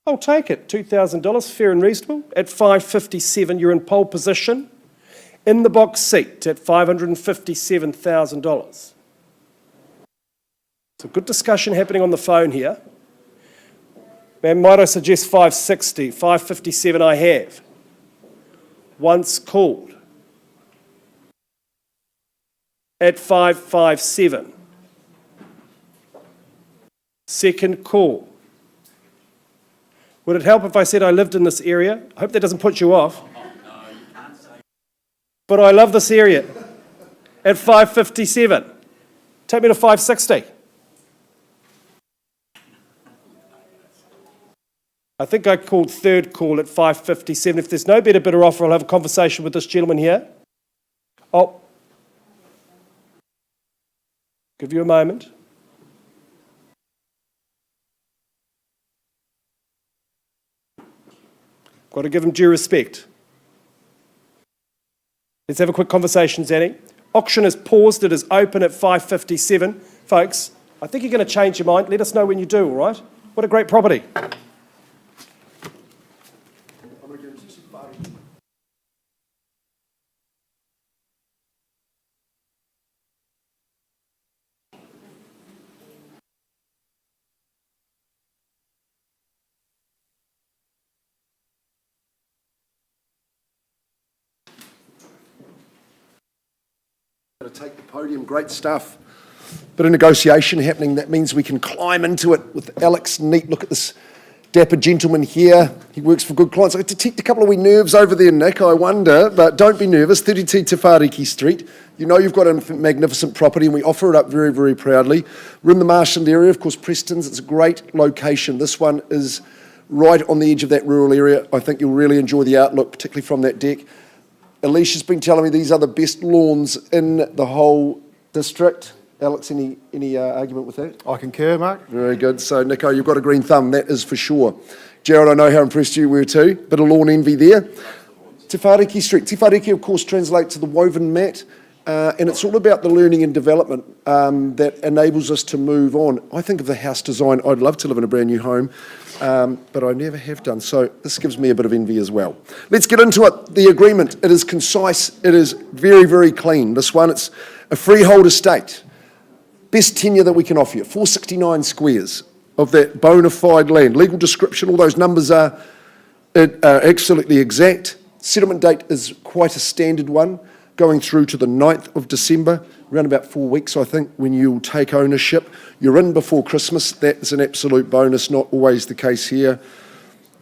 I'll take it, $2,000, fair and reasonable. At 557, you're in pole position. In the box seat at $557,000. So good discussion happening on the phone here. Man, might I suggest 560, 557 I have. Once called. At 557. Second call. Would it help if I said I lived in this area? I hope that doesn't put you off. But I love this area. At 557. Take me to 560. I think I called third call at 557. If there's no better bid or offer, I'll have a conversation with this gentleman here. I'll give you a moment. Got to give him due respect. Let's have a quick conversation, Zanny. Auction is paused. It is open at 557. Folks, I think you're going to change your mind. Let us know when you do, all right? What a great property. To take the podium, great stuff. Bit of negotiation happening. That means we can climb into it with Alex. Neat look at this dapper gentleman here. He works for good clients. I detect a couple of wee nerves over there, Nick, I wonder, but don't be nervous. 32 Te Whāriki Street. You know you've got a magnificent property and we offer it up very, very proudly. We're in the Marshland area, of course, Preston's. It's a great location. This one is right on the edge of that rural area. I think you'll really enjoy the outlook, particularly from that deck. Alicia's been telling me these are the best lawns in the whole district. Alex, any argument with that? I concur, Mark. Very good. So, Nico, you've got a green thumb, that is for sure. Jared, I know how impressed you were too. Bit of lawn envy there. Te Whāriki Street. Te Whāriki, of course, translates to the woven mat, and it's all about the learning and development that enables us to move on. I think of the house design. I'd love to live in a brand new home, but I never have done. So this gives me a bit of envy as well. Let's get into it. The agreement, it is concise. It is very, very clean. This one, it's a freehold estate. Best tenure that we can offer you, 469 squares of that bona fide land. Legal description, all those numbers are absolutely exact. Settlement date is quite a standard one, going through to the 9th of December, around about 4 weeks, I think, when you'll take ownership. You're in before Christmas. That's an absolute bonus, not always the case here.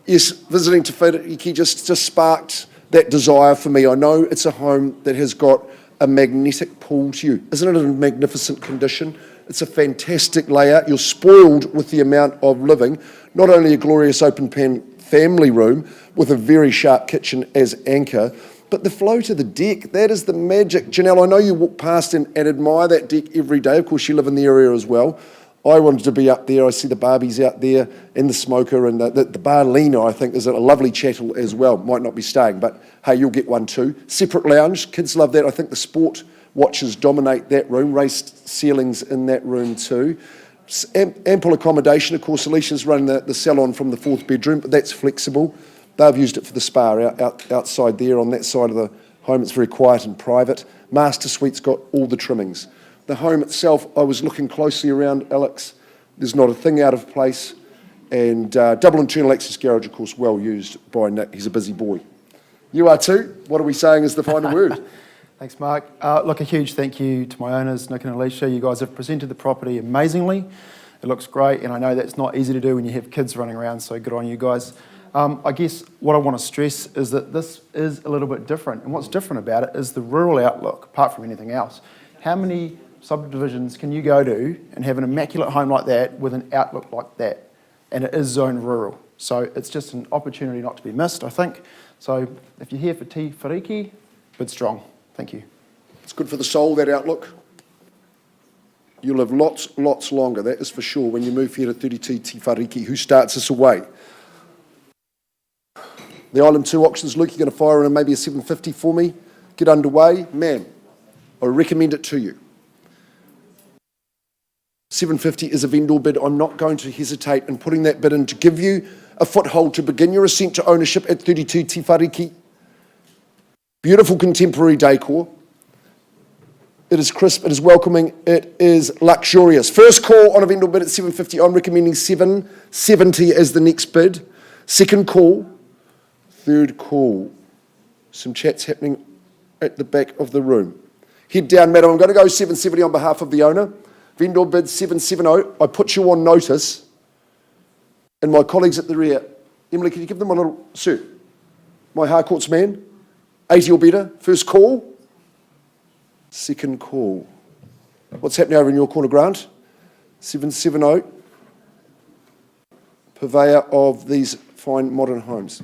Yes, visiting Te Whāriki just sparked that desire for me. I know it's a home that has got a magnetic pull to you. Isn't it in magnificent condition? It's a fantastic layout. You're spoiled with the amount of living. Not only a glorious open pan family room with a very sharp kitchen as anchor, but the flow to the deck, that is the magic. Janelle, I know you walk past and admire that deck every day. Of course, you live in the area as well. I wanted to be up there. I see the Barbies out there and the smoker, and the Barlina, I think, is a lovely chattel as well. Might not be staying, but hey, you'll get one too. Separate lounge, kids love that. I think the sport watches dominate that room. Raised ceilings in that room too. Ample accommodation. Of course, Alicia's running the salon from the 4th bedroom, but that's flexible. They've used it for the spa outside there on that side of the home. It's very quiet and private. Master suite's got all the trimmings. The home itself, I was looking closely around, Alex. There's not a thing out of place. And double internal access garage, of course, well used by Nick. He's a busy boy. You are too. What are we saying is the final word? Thanks, Mark. Look, a huge thank you to my owners, Nick and Alicia. You guys have presented the property amazingly. It looks great, and I know that's not easy to do when you have kids running around, so good on you guys. I guess what I want to stress is that this is a little bit different, and what's different about it is the rural outlook, apart from anything else. How many subdivisions can you go to and have an immaculate home like that with an outlook like that? And it is zone rural, so it's just an opportunity not to be missed, I think. So if you're here for Te Whariki, bid strong. Thank you. It's good for the soul, that outlook. You'll live lots longer, that is for sure, when you move here to 32 Te Whariki. Who starts us away? The Island 2 auctions. Luke, you're going to fire in maybe a 750 for me. Get underway. Ma'am, I recommend it to you. 750 is a vendor bid. I'm not going to hesitate in putting that bid in to give you a foothold to begin your ascent to ownership at 32 Te Whariki. Beautiful contemporary decor. It is crisp, it is welcoming, it is luxurious. First call on a vendor bid at 750. I'm recommending 770 as the next bid. Second call. Third call. Some chats happening at the back of the room. Head down, madam. I'm going to go 770 on behalf of the owner. Vendor bid 770. I put you on notice. And my colleagues at the rear. Emily, can you give them a little... Sir, my Harcourt's man. 80 or better. First call. Second call. What's happening over in your corner, Grant? 770. Purveyor of these fine modern homes.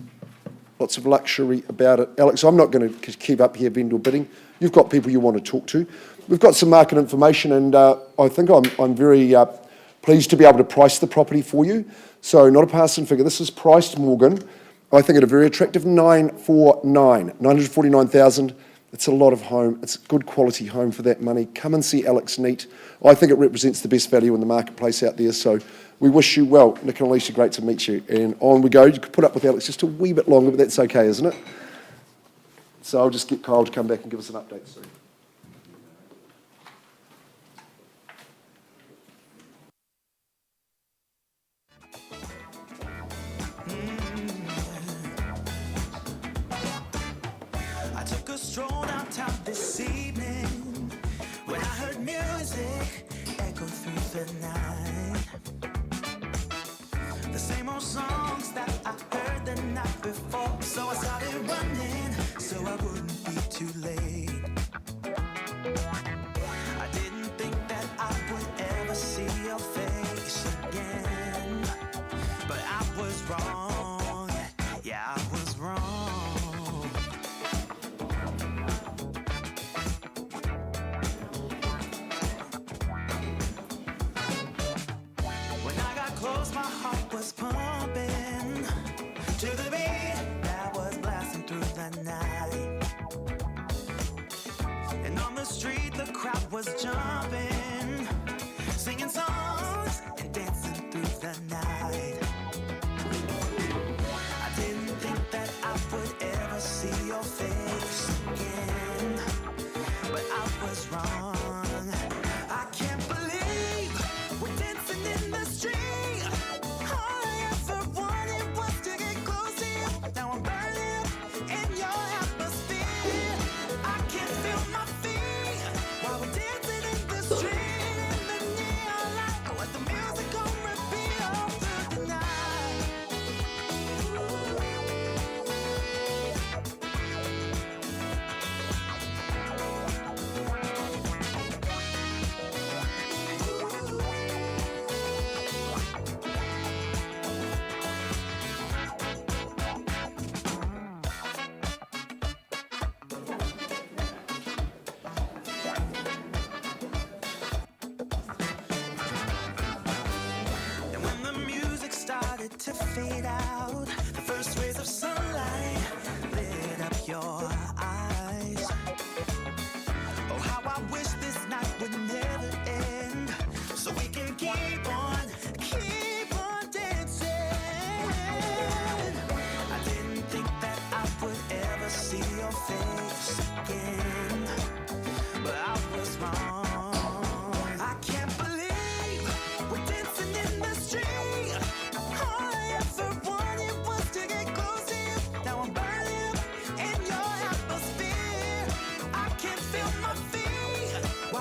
Lots of luxury about it. Alex, I'm not going to keep up here vendor bidding. You've got people you want to talk to. We've got some market information, and I think I'm very pleased to be able to price the property for you. So not a passing figure. This is priced, Morgan, I think at a very attractive 949,000. It's a lot of home. It's a good quality home for that money. Come and see Alex Neat. I think it represents the best value in the marketplace out there. So we wish you well. Nick and Alicia, great to meet you. And on we go. You could put up with Alex just a wee bit longer, but that's okay, isn't it? So I'll just get Kyle to come back and give us an update soon. I took a stroll downtown this evening when I heard music echo through the night. The same old songs that I heard the night before. So I started running so I wouldn't be too late. I didn't think that I would ever see your face again, but I was wrong. Yeah, I was wrong.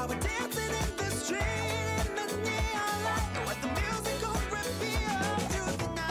while we're dancing in the street in the neon light. Let the music go reveal through the night.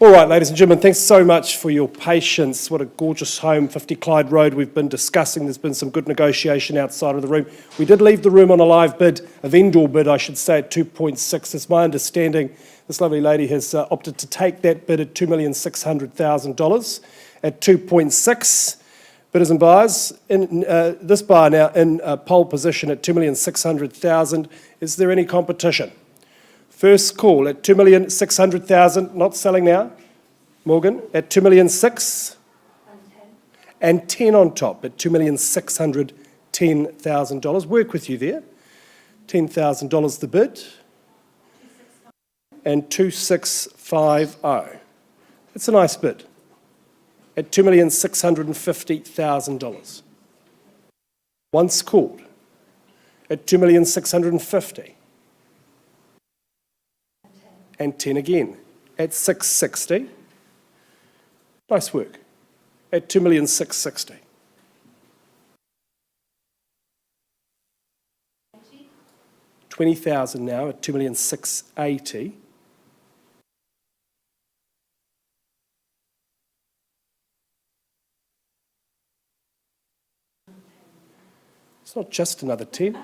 All right, ladies and gentlemen, thanks so much for your patience. What a gorgeous home, 50 Clyde Road, we've been discussing. There's been some good negotiation outside of the room. We did leave the room on a live bid, a vendor bid, I should say, at 2.6. It's my understanding this lovely lady has opted to take that bid at $2,600,000 at 2.6. Bidders and buyers, in this buyer now in pole position at $2,600,000. Is there any competition? First call at $2,600,000, not selling now. Morgan, at $2,600,000. And 10 on top at $2,610,000. Work with you there. $10,000 the bid. And 2,650. It's a nice bid. At $2,650,000. Once called at $2,650,000. And 10 again at 660. Nice work. At 2,660,000. 20,000 now at 2,680,000. It's not just another 10.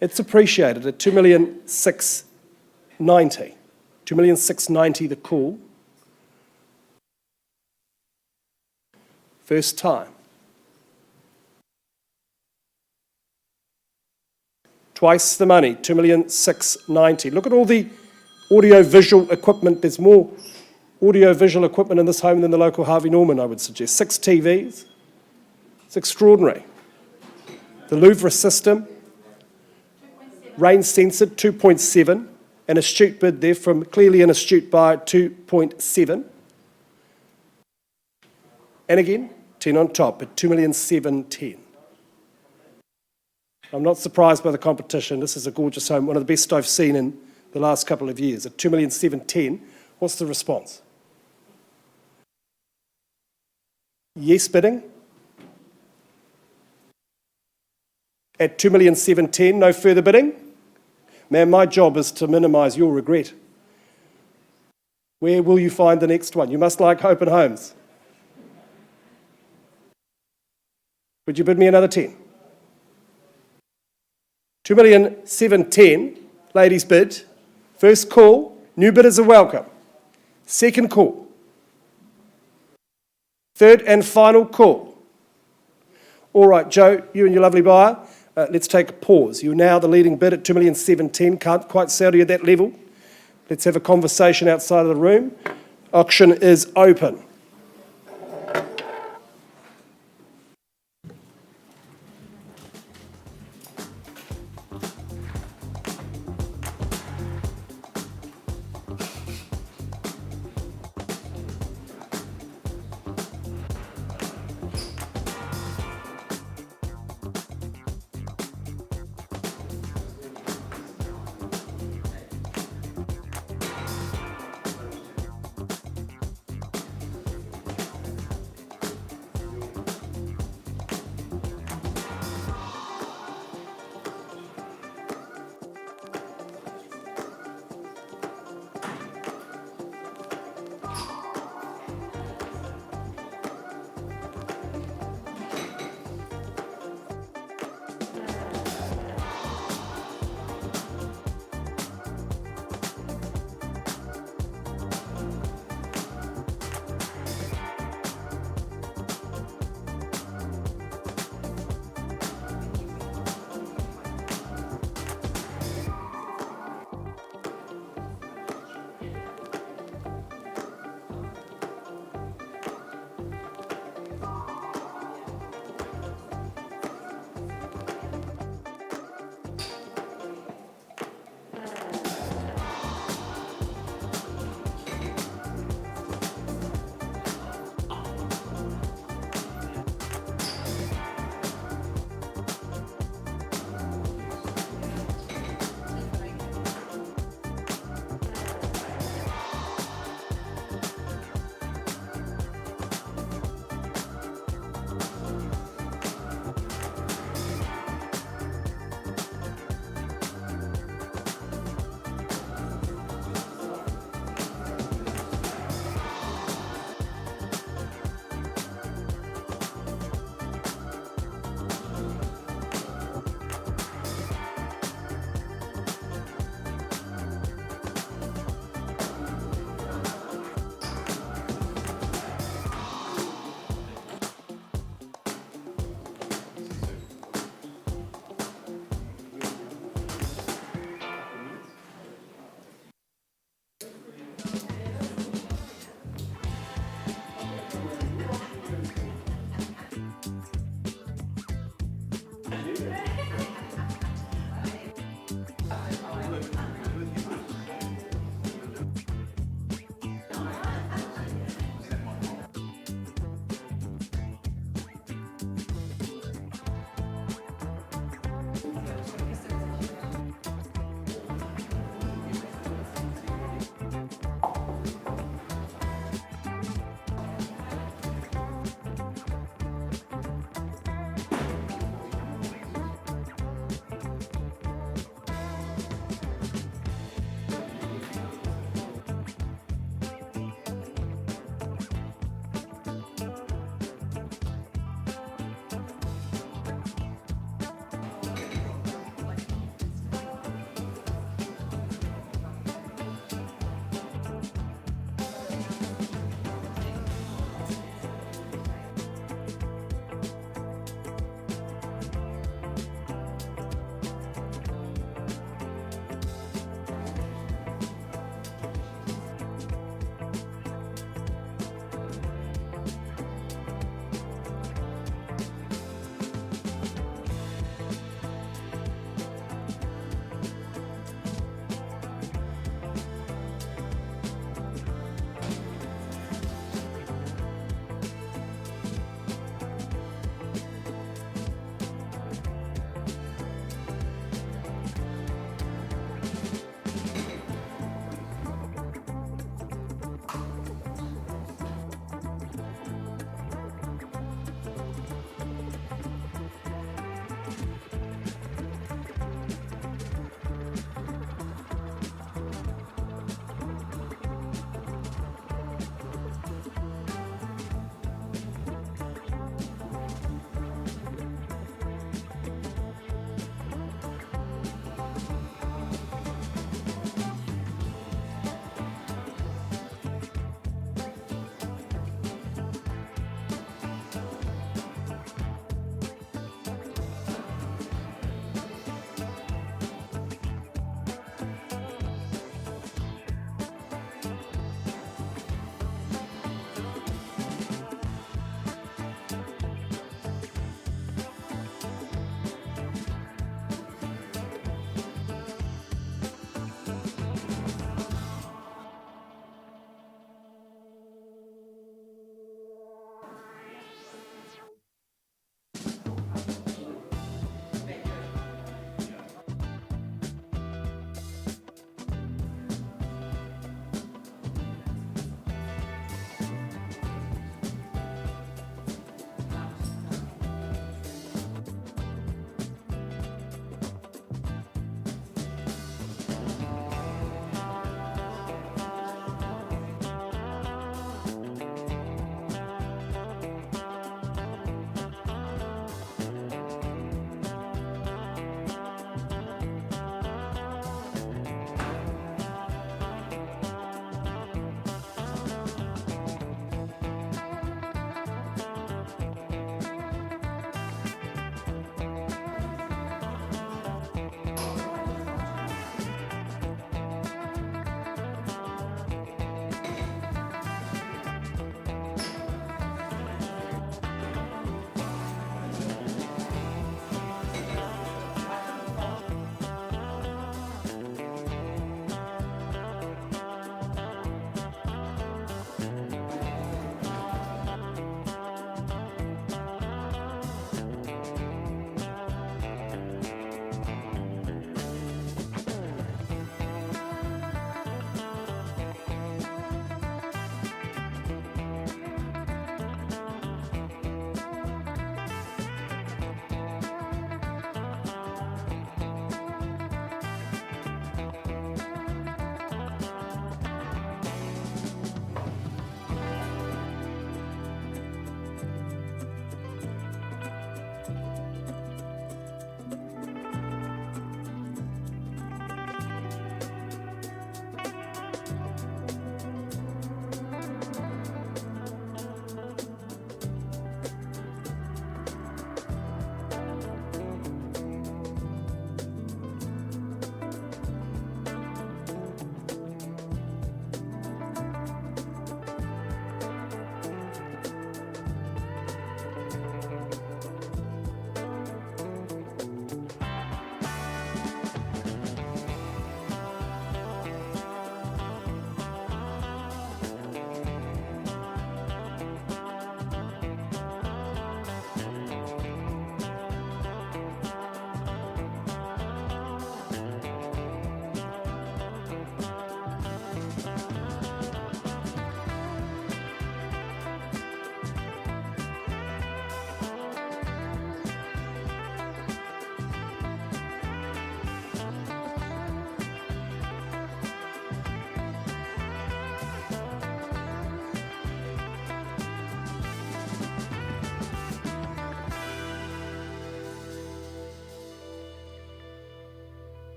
It's appreciated at 2,690,000. 2,690,000 the call. First time. Twice the money, 2,690,000. Look at all the audio-visual equipment. There's more audio-visual equipment in this home than the local Harvey Norman, I would suggest. 6 TVs. It's extraordinary. The Louvre system. Rain censored, 2.7. An astute bid there from clearly an astute buyer at 2.7. And again, 10 on top at 2,710,000. I'm not surprised by the competition. This is a gorgeous home, one of the best I've seen in the last couple of years. At 2,710,000, what's the response? Yes bidding? At 2,710,000, no further bidding? Man, my job is to minimise your regret. Where will you find the next one? You must like open homes. Would you bid me another 10? 2,710,000, ladies bid. First call, new bidders are welcome. Second call. Third and final call. All right, Joe, you and your lovely buyer, let's take a pause. You're now the leading bid at 2,710,000. Can't quite sell to you at that level. Let's have a conversation outside of the room. Auction is open.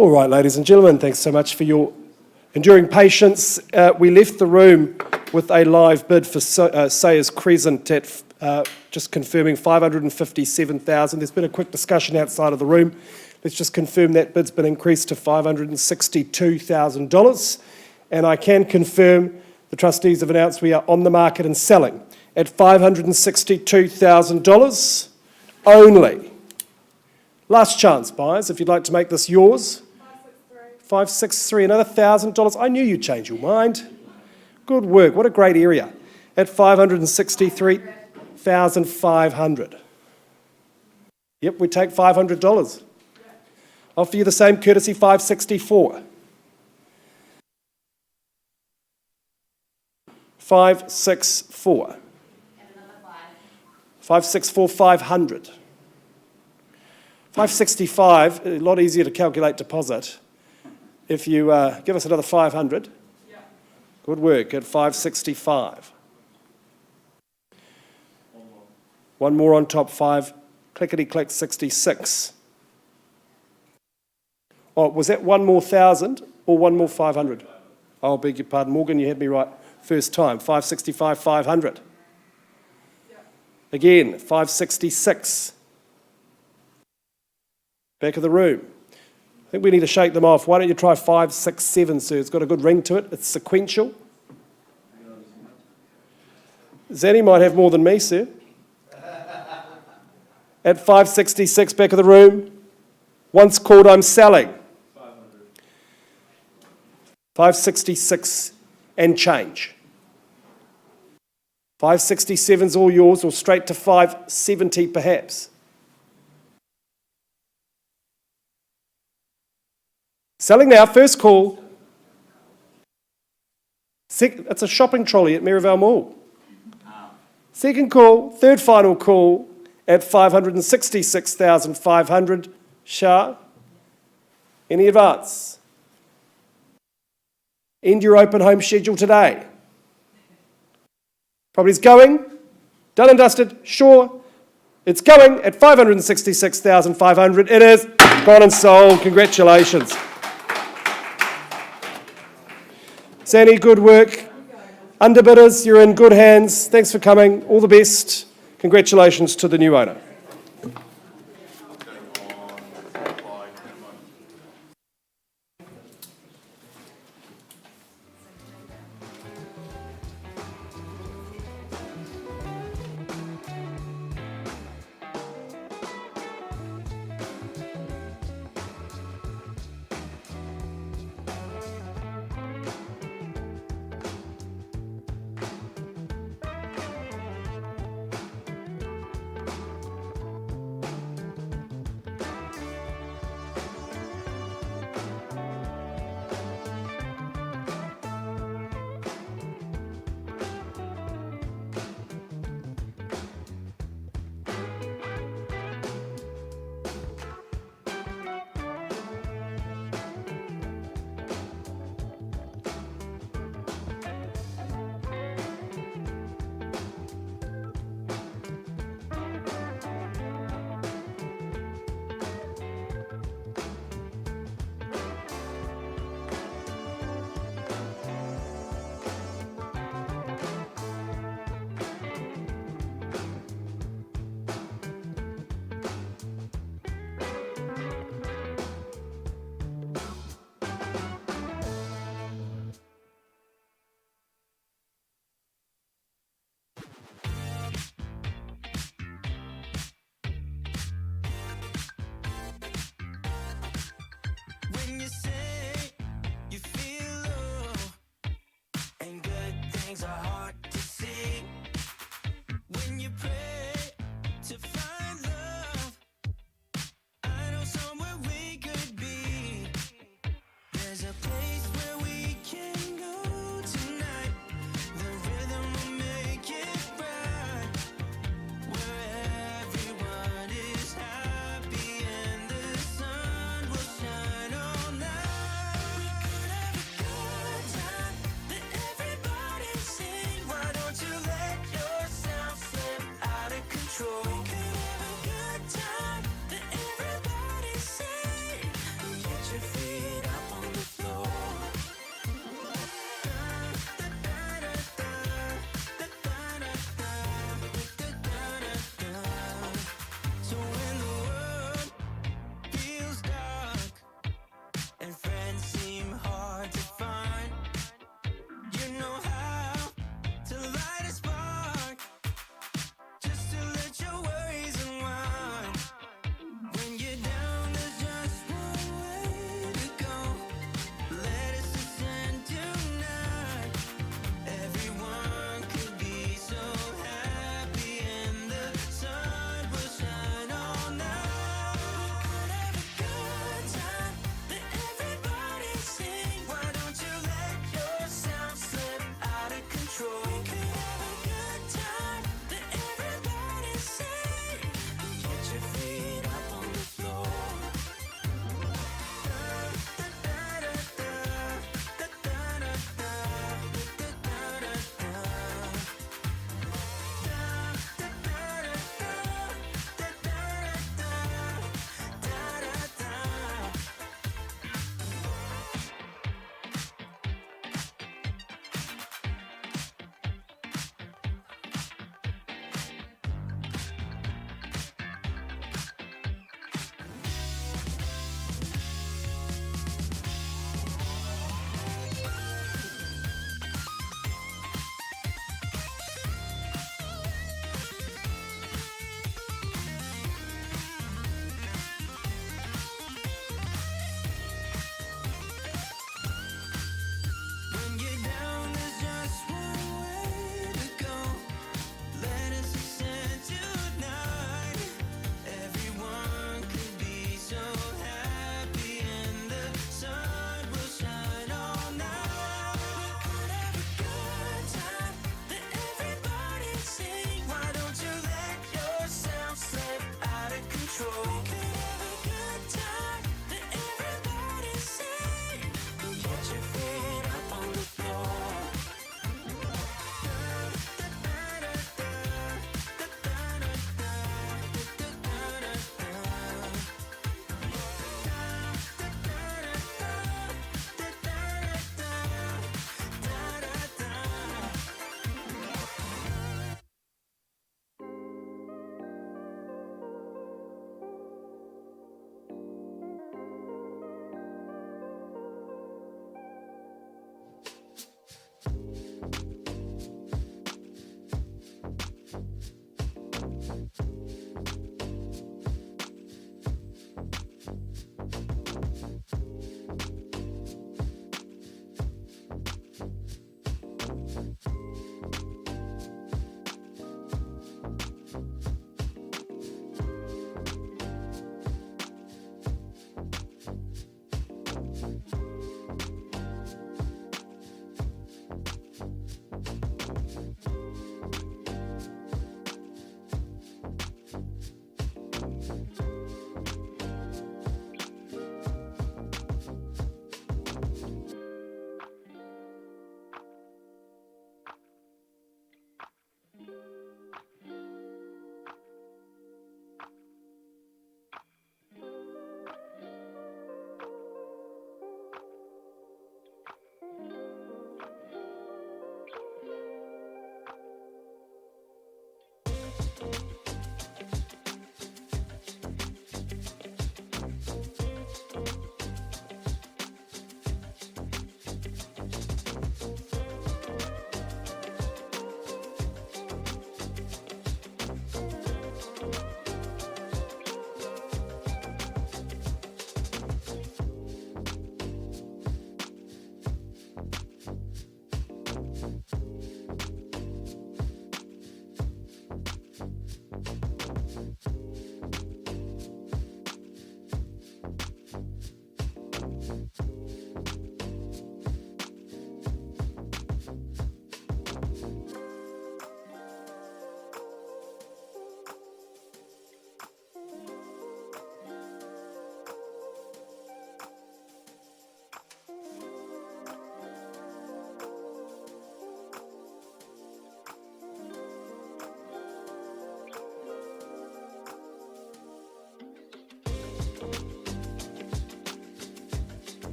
All right, ladies and gentlemen, thanks so much for your enduring patience. We left the room with a live bid for Sayers Crescent at just confirming $557,000. There's been a quick discussion outside of the room. Let's just confirm that bid's been increased to $562,000. And I can confirm the trustees have announced we are on the market and selling at $562,000 only. Last chance, buyers, if you'd like to make this yours. 563, another $1,000. I knew you'd change your mind. Good work. What a great area. At $563,500. Yep, we take $500. Offer you the same courtesy, 564. 564. 564, 500. 565, a lot easier to calculate deposit. If you give us another 500, good work at 565. One more on top, 5, clickety-click, 66. Oh, was that one more 1,000 or one more 500? Oh, beg your pardon, Morgan, you had me right first time. 565, 500. Again, 566. Back of the room. I think we need to shake them off. Why don't you try 567, sir? It's got a good ring to it. It's sequential. Zanny might have more than me, sir. At 566, back of the room. Once called, I'm selling. 566 and change. 567's all yours, or straight to 570 perhaps. Selling now, first call. It's a shopping trolley at Merivale Mall. Second call, third final call at 566,500. Shah, any advance? End your open home schedule today. Property's going, done and dusted, sure. It's going at 566,500. It is gone and sold. Congratulations. Zanny, good work. Underbidders, you're in good hands. Thanks for coming. All the best. Congratulations to the new owner. When you say you feel low and good things are hard to see. When you pray to find love, I know somewhere we could be. There's a place where we can go tonight. The rhythm will make it right. Where everyone is happy and the sun will shine all night. We could have a good time that everybody sees.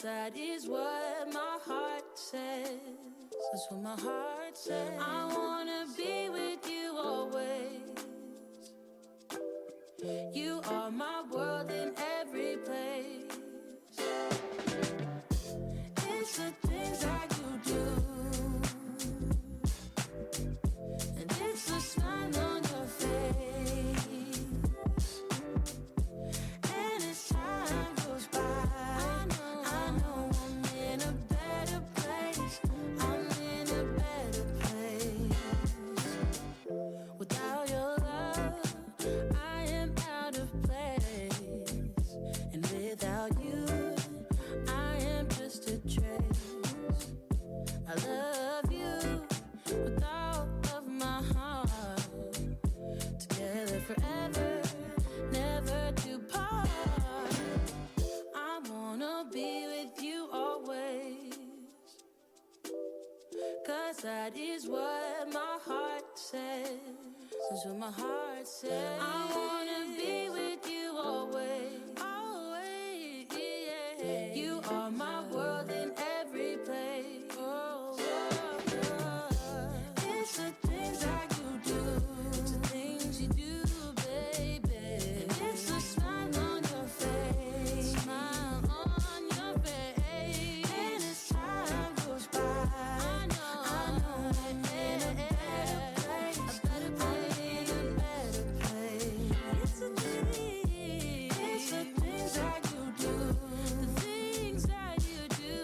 that is what my heart says. That's what my heart says. I wanna be with you always. You are my world in every place. It's the things that you do, and it's the smile on your face. And as time goes by, I know I'm in a better place. I'm in a better place. Without your love, I am out of place. And without you, I am just a trace. I love you with all of my heart. Together forever, never to part. I wanna be with you always. 'Cause that is what my heart says. That's what my heart says. I wanna be with you always. Always, yeah. You are my world in every place. Oh, oh, oh. It's the things that you do. It's the things you do, baby. And it's the smile on your face. Smile on your face. And as time goes by, I know I'm in a better place. I'm in a better place. It's the things that you do. The things that you do.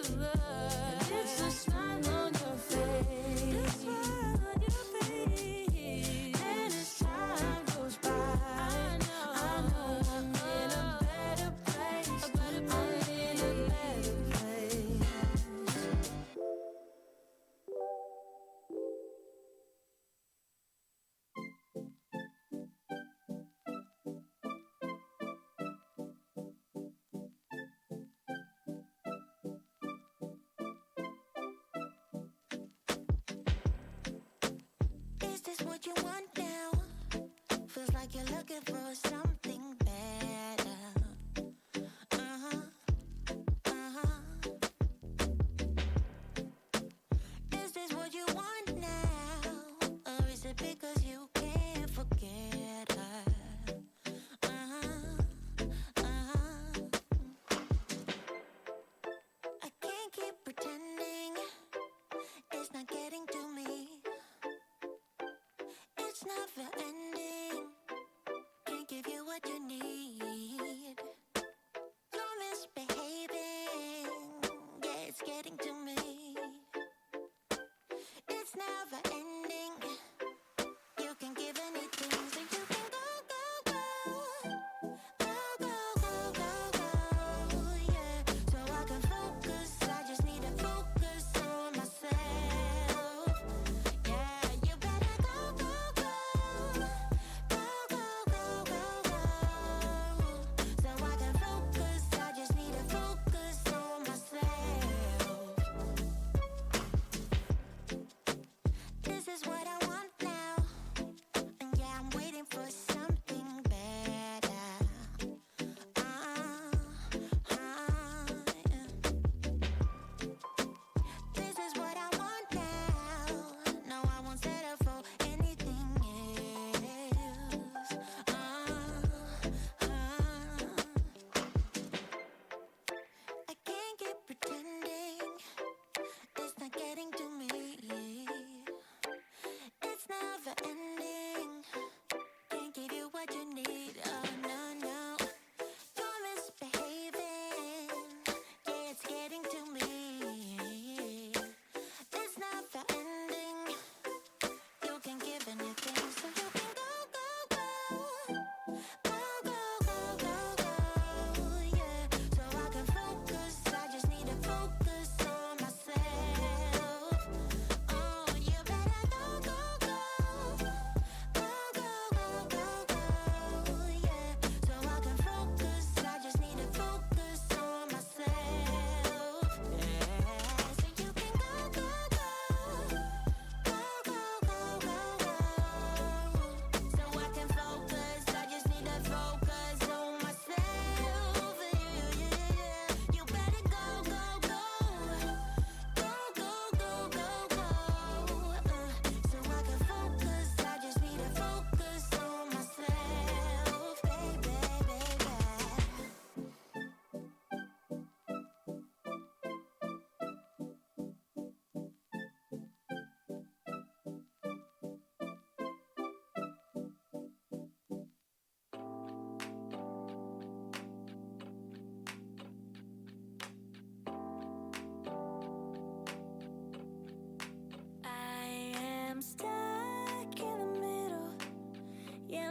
And it's the smile on your face. The smile on your face. And as time goes by, I know I'm in a better place. I'm in a better place. Is this what you want now? Feels like you're looking for something better. Is this what you want now? Or is it because you can't forget her? I can't keep pretending it's not getting to me. It's never ending. Can't give you a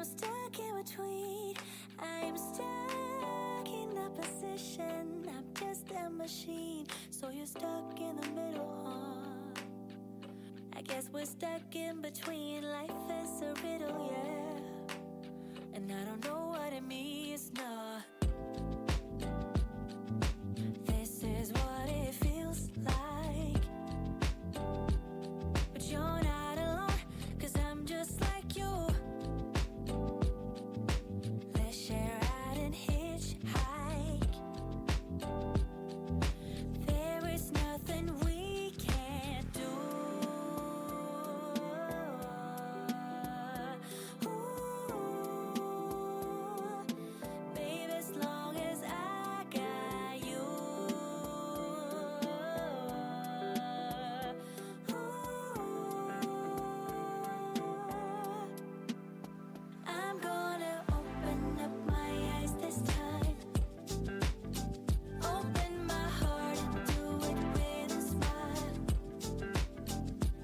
I'm stuck in between. I'm stuck in opposition. I'm just a machine. So you're stuck in the middle, huh? I guess we're stuck in between. Life is a riddle, yeah. And I don't know what it means, no. This is what it feels like. But you're not alone, 'cause I'm just like you. Let's share out and hitchhike. There is nothing we can't do. Ooh, baby, as long as I got you. I'm gonna open up my eyes this time. Open my heart and do it with a smile.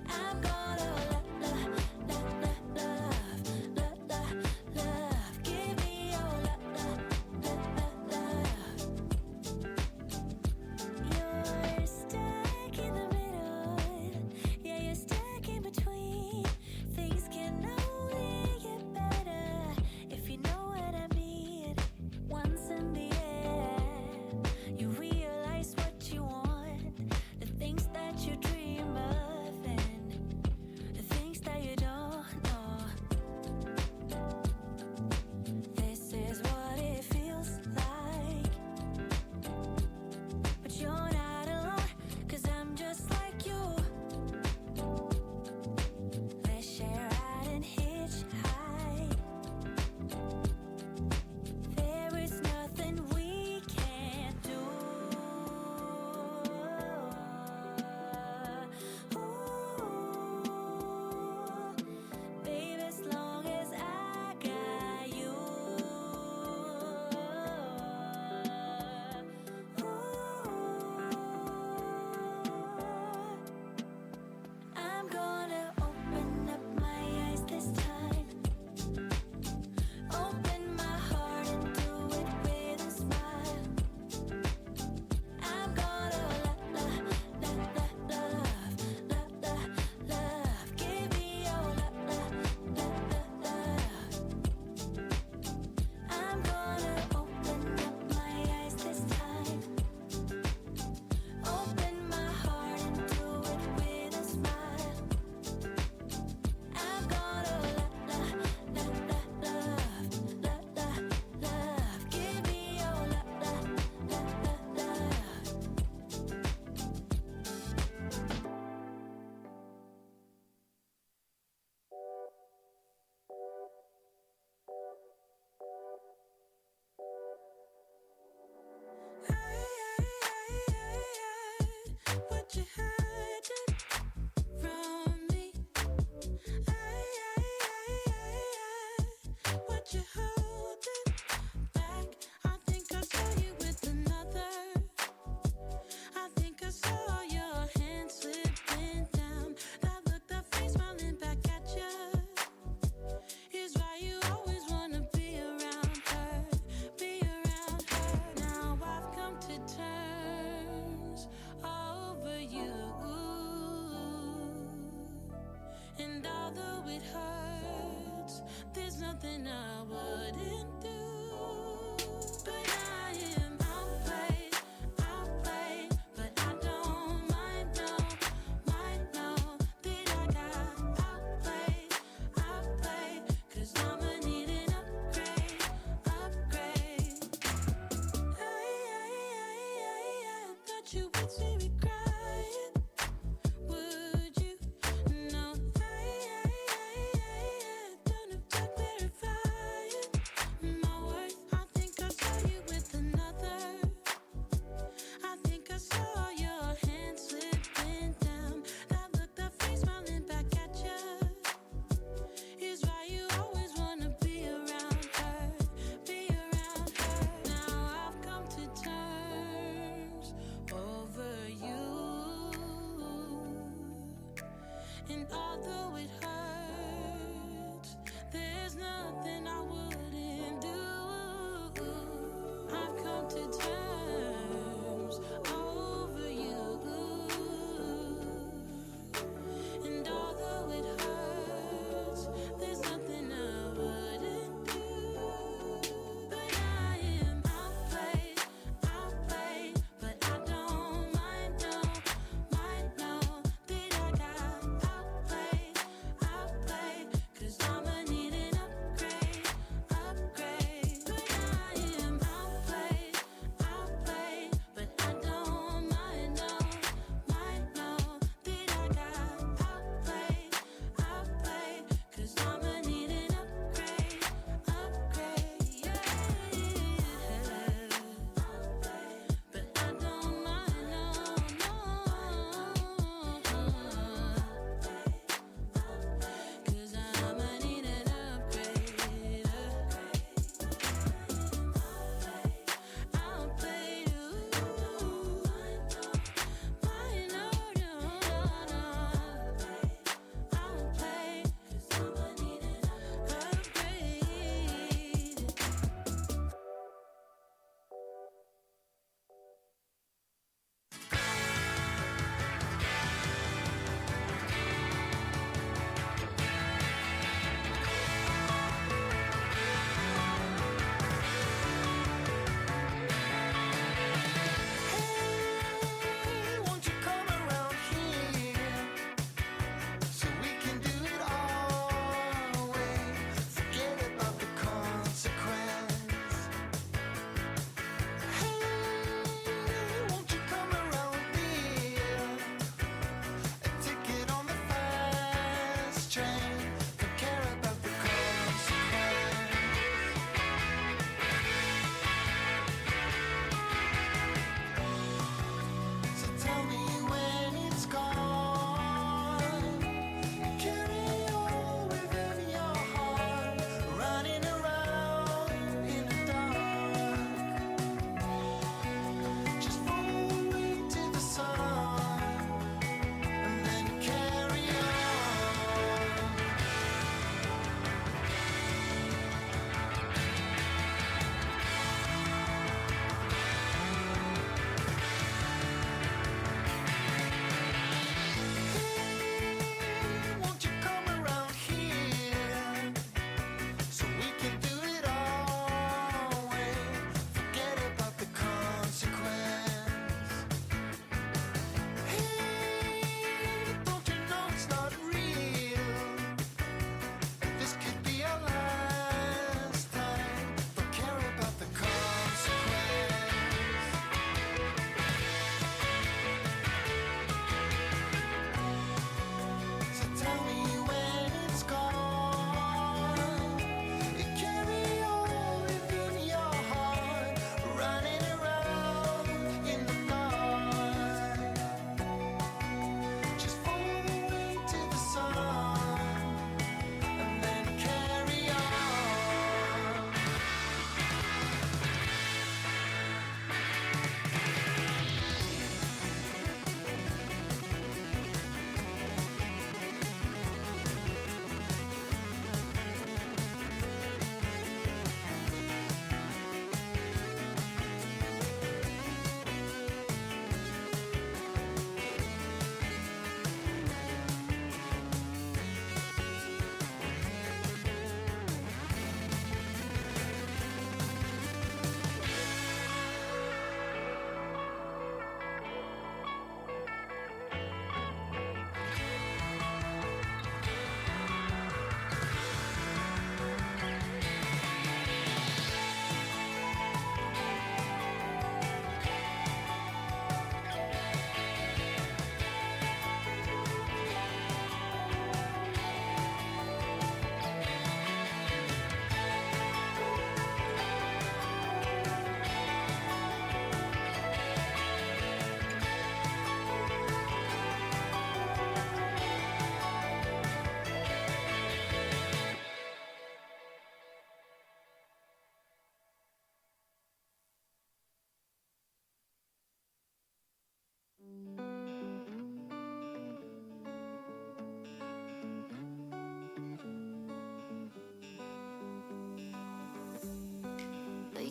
I'm gonna love, give me your love. You're stuck in the middle, yeah, you're stuck in between. Things can only get better if you know what I mean. Once in the air, you realize what you want, the things that you dream of, and the things that you don't know. This is what it feels like. But you're not alone, 'cause I'm just like you. Let's share out and hitchhike. There is nothing we can't do. Ooh, baby, as long as I got you. I'm gonna open up my eyes this time. Open my heart and do it with a smile. I'm gonna love, give me your love. I'm gonna open up my eyes this time. Open my heart and do it with a smile. I'm gonna love, give me your love. What you hiding from me? What you holding back? I think I saw you with another. I think I saw your hand slipping down. That look, that face smiling back at you. Is why you always wanna be around her, be around her. Now I've come to terms over you. And although it hurts, there's nothing I wouldn't do. But I am outplayed, but I don't mind, no, that I got outplayed, 'cause I'ma need an upgrade. Thought you would see me crying, would you? No, don't have to clarify it. My worth, I think I saw you with another. I think I saw your hand slipping down. That look, that face smiling back at you. Is why you always wanna be around her, be around her. Now I've come to terms over you. And although it hurts, There's nothing I wouldn't do. I've come to terms over you. And although it hurts, there's nothing I wouldn't do. But I am outplayed, but I don't mind, no that I got outplayed, 'cause I'ma need an upgrade. But I am outplayed,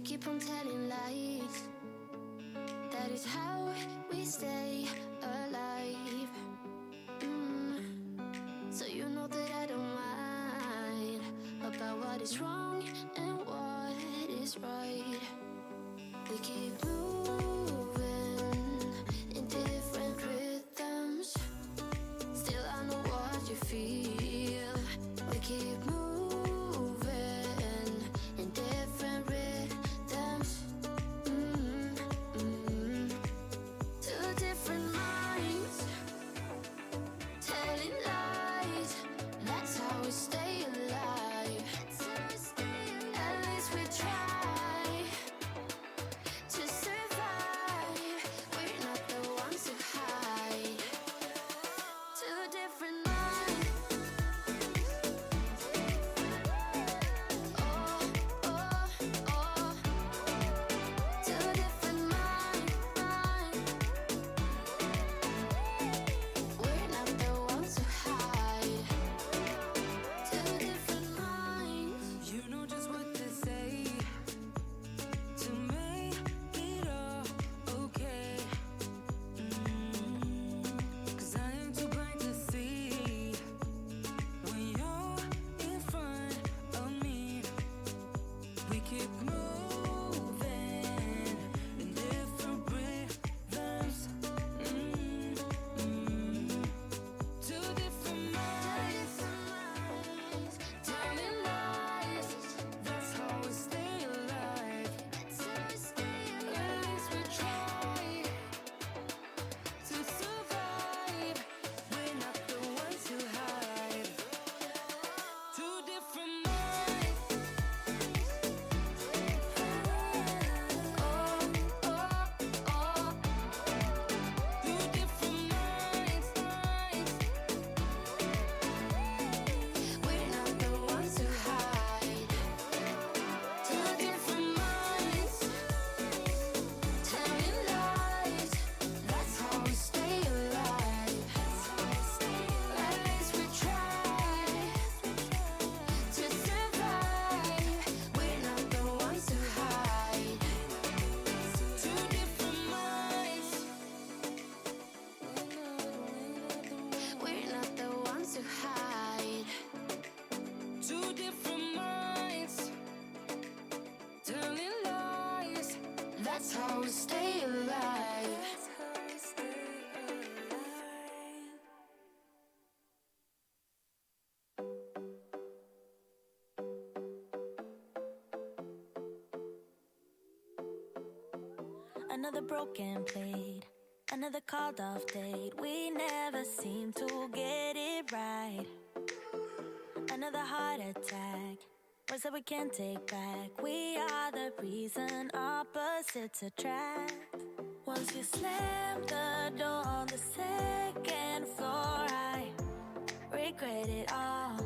keep on telling lies. That is how we stay alive. So you know that I don't mind about what is wrong and what is right. We keep moving in different rhythms. Still I know what you feel. We keep moving in different rhythms. Two different minds telling lies. That's how we stay alive. At least we try to survive. We're not the ones who hide. Two different minds. Oh, oh, oh. Two different minds. We're not the ones who hide. Two different minds. You know just what to say to make it all okay. 'Cause I am too blind to see when you're in front of me. We keep moving in different rhythms. Two different minds, telling lies. That's how we stay alive. At least we try to survive. We're not the ones who hide. Two different minds. Oh, oh, oh. Two different minds. We're not the ones who hide. Two different minds telling lies. That's how we stay alive. At least we try to survive. We're not the ones who hide. Two different minds. We're not the ones who hide. Two different minds. Telling lies. That's how we stay alive. That's how we stay alive. Another broken plate, another called off date. We never seem to get it right. Another heart attack, words that we can't take back. We are the reason opposites attract. Once you slam the door on the second floor, I regret it all.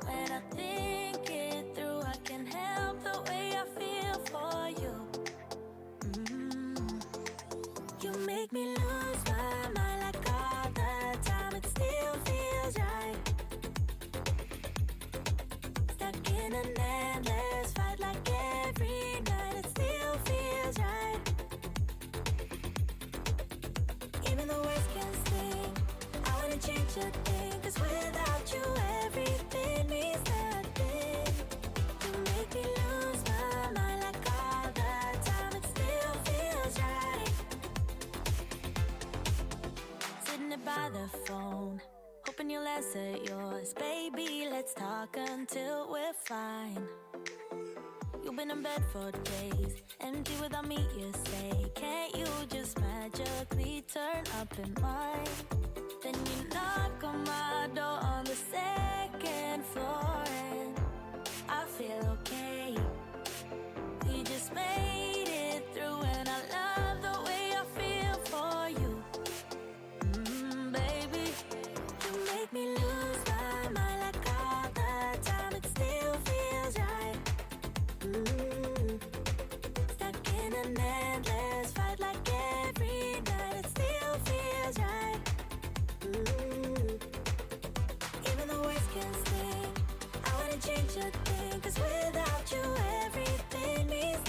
When I think it through, I can't help the way I feel for you. You make me lose my mind like all the time. It still feels right. Stuck in an endless fight like every night. It still feels right. Even the words can sting. I wanna change a thing, 'cause without you everything means nothing. You make me lose my mind like all the time. It still feels right. Sitting there by the phone, hoping you'll answer yours. Baby, let's talk until we're fine. You've been in bed for days, empty without me, you say. Can't you just magically turn up in mine? Then you knock on my door on the second floor, and I feel okay. We just made it through, and I love the way I feel for you. Baby, you make me lose my mind like all the time. It still feels right. Stuck in an endless fight like every night. It still feels right. Even the words can sting. I wanna change a thing, 'cause without you everything means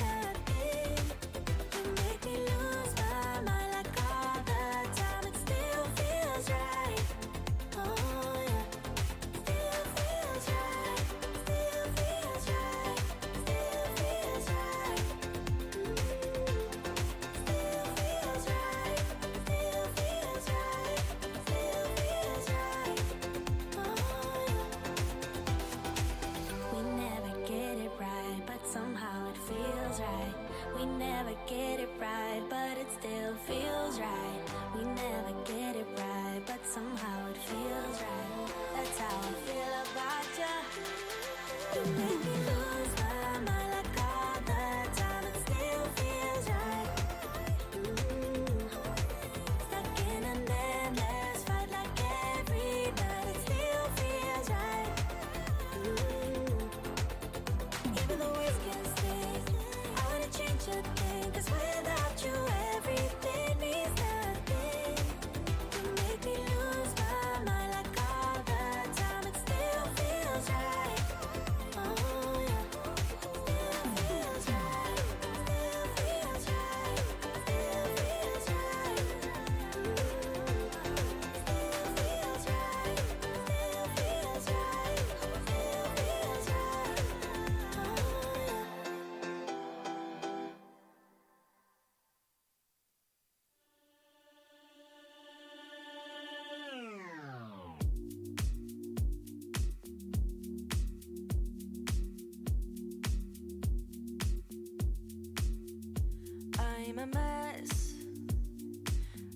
became a mess.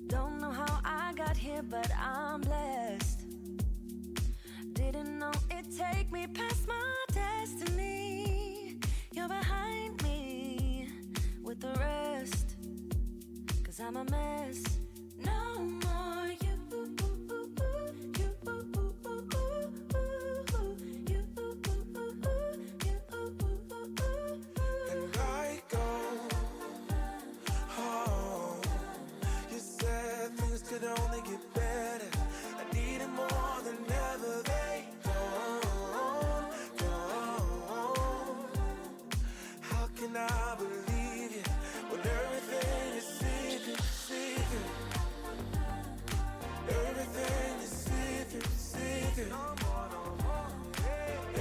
Don't know how I got here, but I'm blessed. Didn't know it'd take me past my destiny. You're behind me with the rest, 'cause I'm a mess. No more you. And I go home. You said things could only get better. I needed more than ever. They don't. How can I believe you when everything is secret? Everything is secret.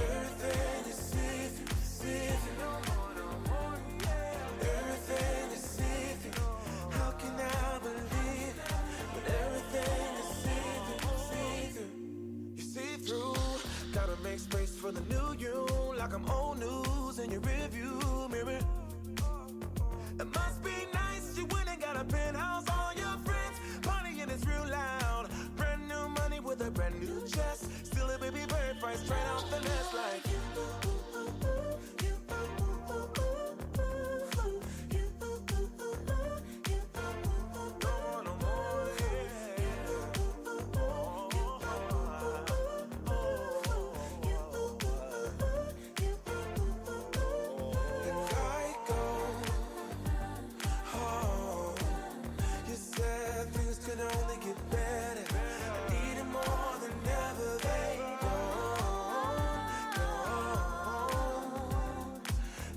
Everything is secret. Everything is secret. How can I believe it when everything is secret? You see through, gotta make space for the new you, like I'm old news in your review mirror. It must be nice, you went and got a penthouse, all your friends partying is real loud. Brand new money with a brand new chest, still a baby bird price straight off the nest like you. Could only get better. I need it more than ever. They don't.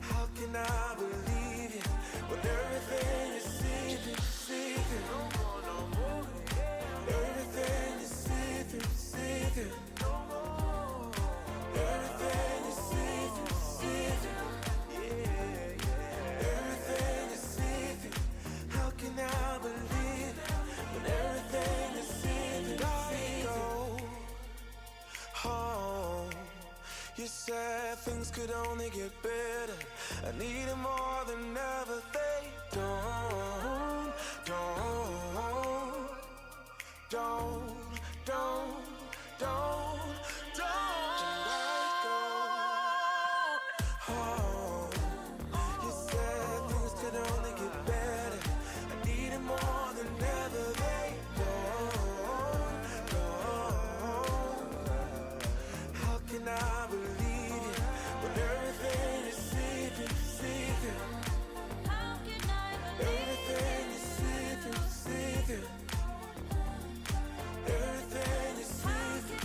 How can I believe you when everything is secret? Everything is secret. Everything is secret. Everything is secret. How can I believe it? When everything is secret, I go home. You said things could only get better. I need it more than ever. They don't. And I go home. You said things could only get better. I need it more than ever. They don't. How can I believe you when everything is secret? How can I believe Everything is secret. Everything is secret.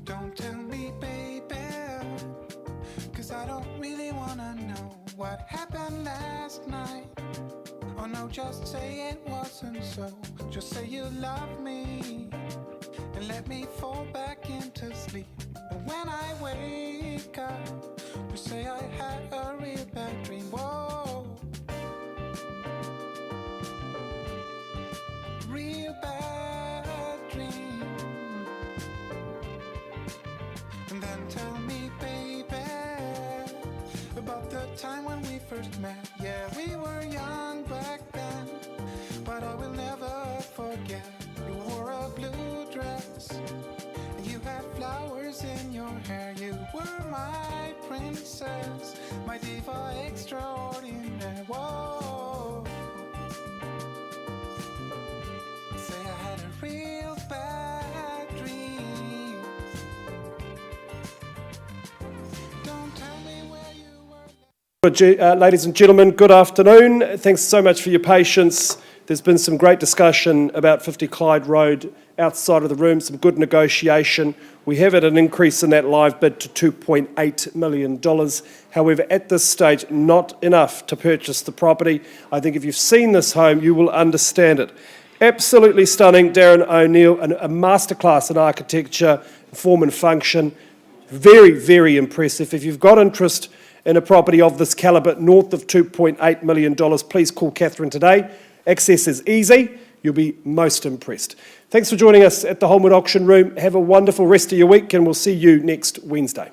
Don't tell me, baby, 'cause I don't really wanna know what happened last night. Oh no, just say it wasn't so. Just say you love me and let me fall back into sleep. But when I wake up, you say I had a real bad dream. Whoa, real bad dream. And then tell me, baby, about the time when we first met. Yeah, we were young back then, but I will never forget. You wore a blue dress, and you had flowers in your hair. You were my princess, my diva extraordinaire. Whoa, say I had a real bad dream. Don't tell me where you were. Ladies and gentlemen, good afternoon. Thanks so much for your patience. There's been some great discussion about 50 Clyde Road outside of the room, some good negotiation. We have had an increase in that live bid to $2.8 million. However, at this stage, not enough to purchase the property. I think if you've seen this home, you will understand it. Absolutely stunning. Darren O'Neill, a masterclass in architecture, form and function. Very, very impressive. If you've got interest in a property of this calibre, north of $2.8 million, please call Catherine today. Access is easy. You'll be most impressed. Thanks for joining us at the Holmwood Auction Room. Have a wonderful rest of your week, and we'll see you next Wednesday.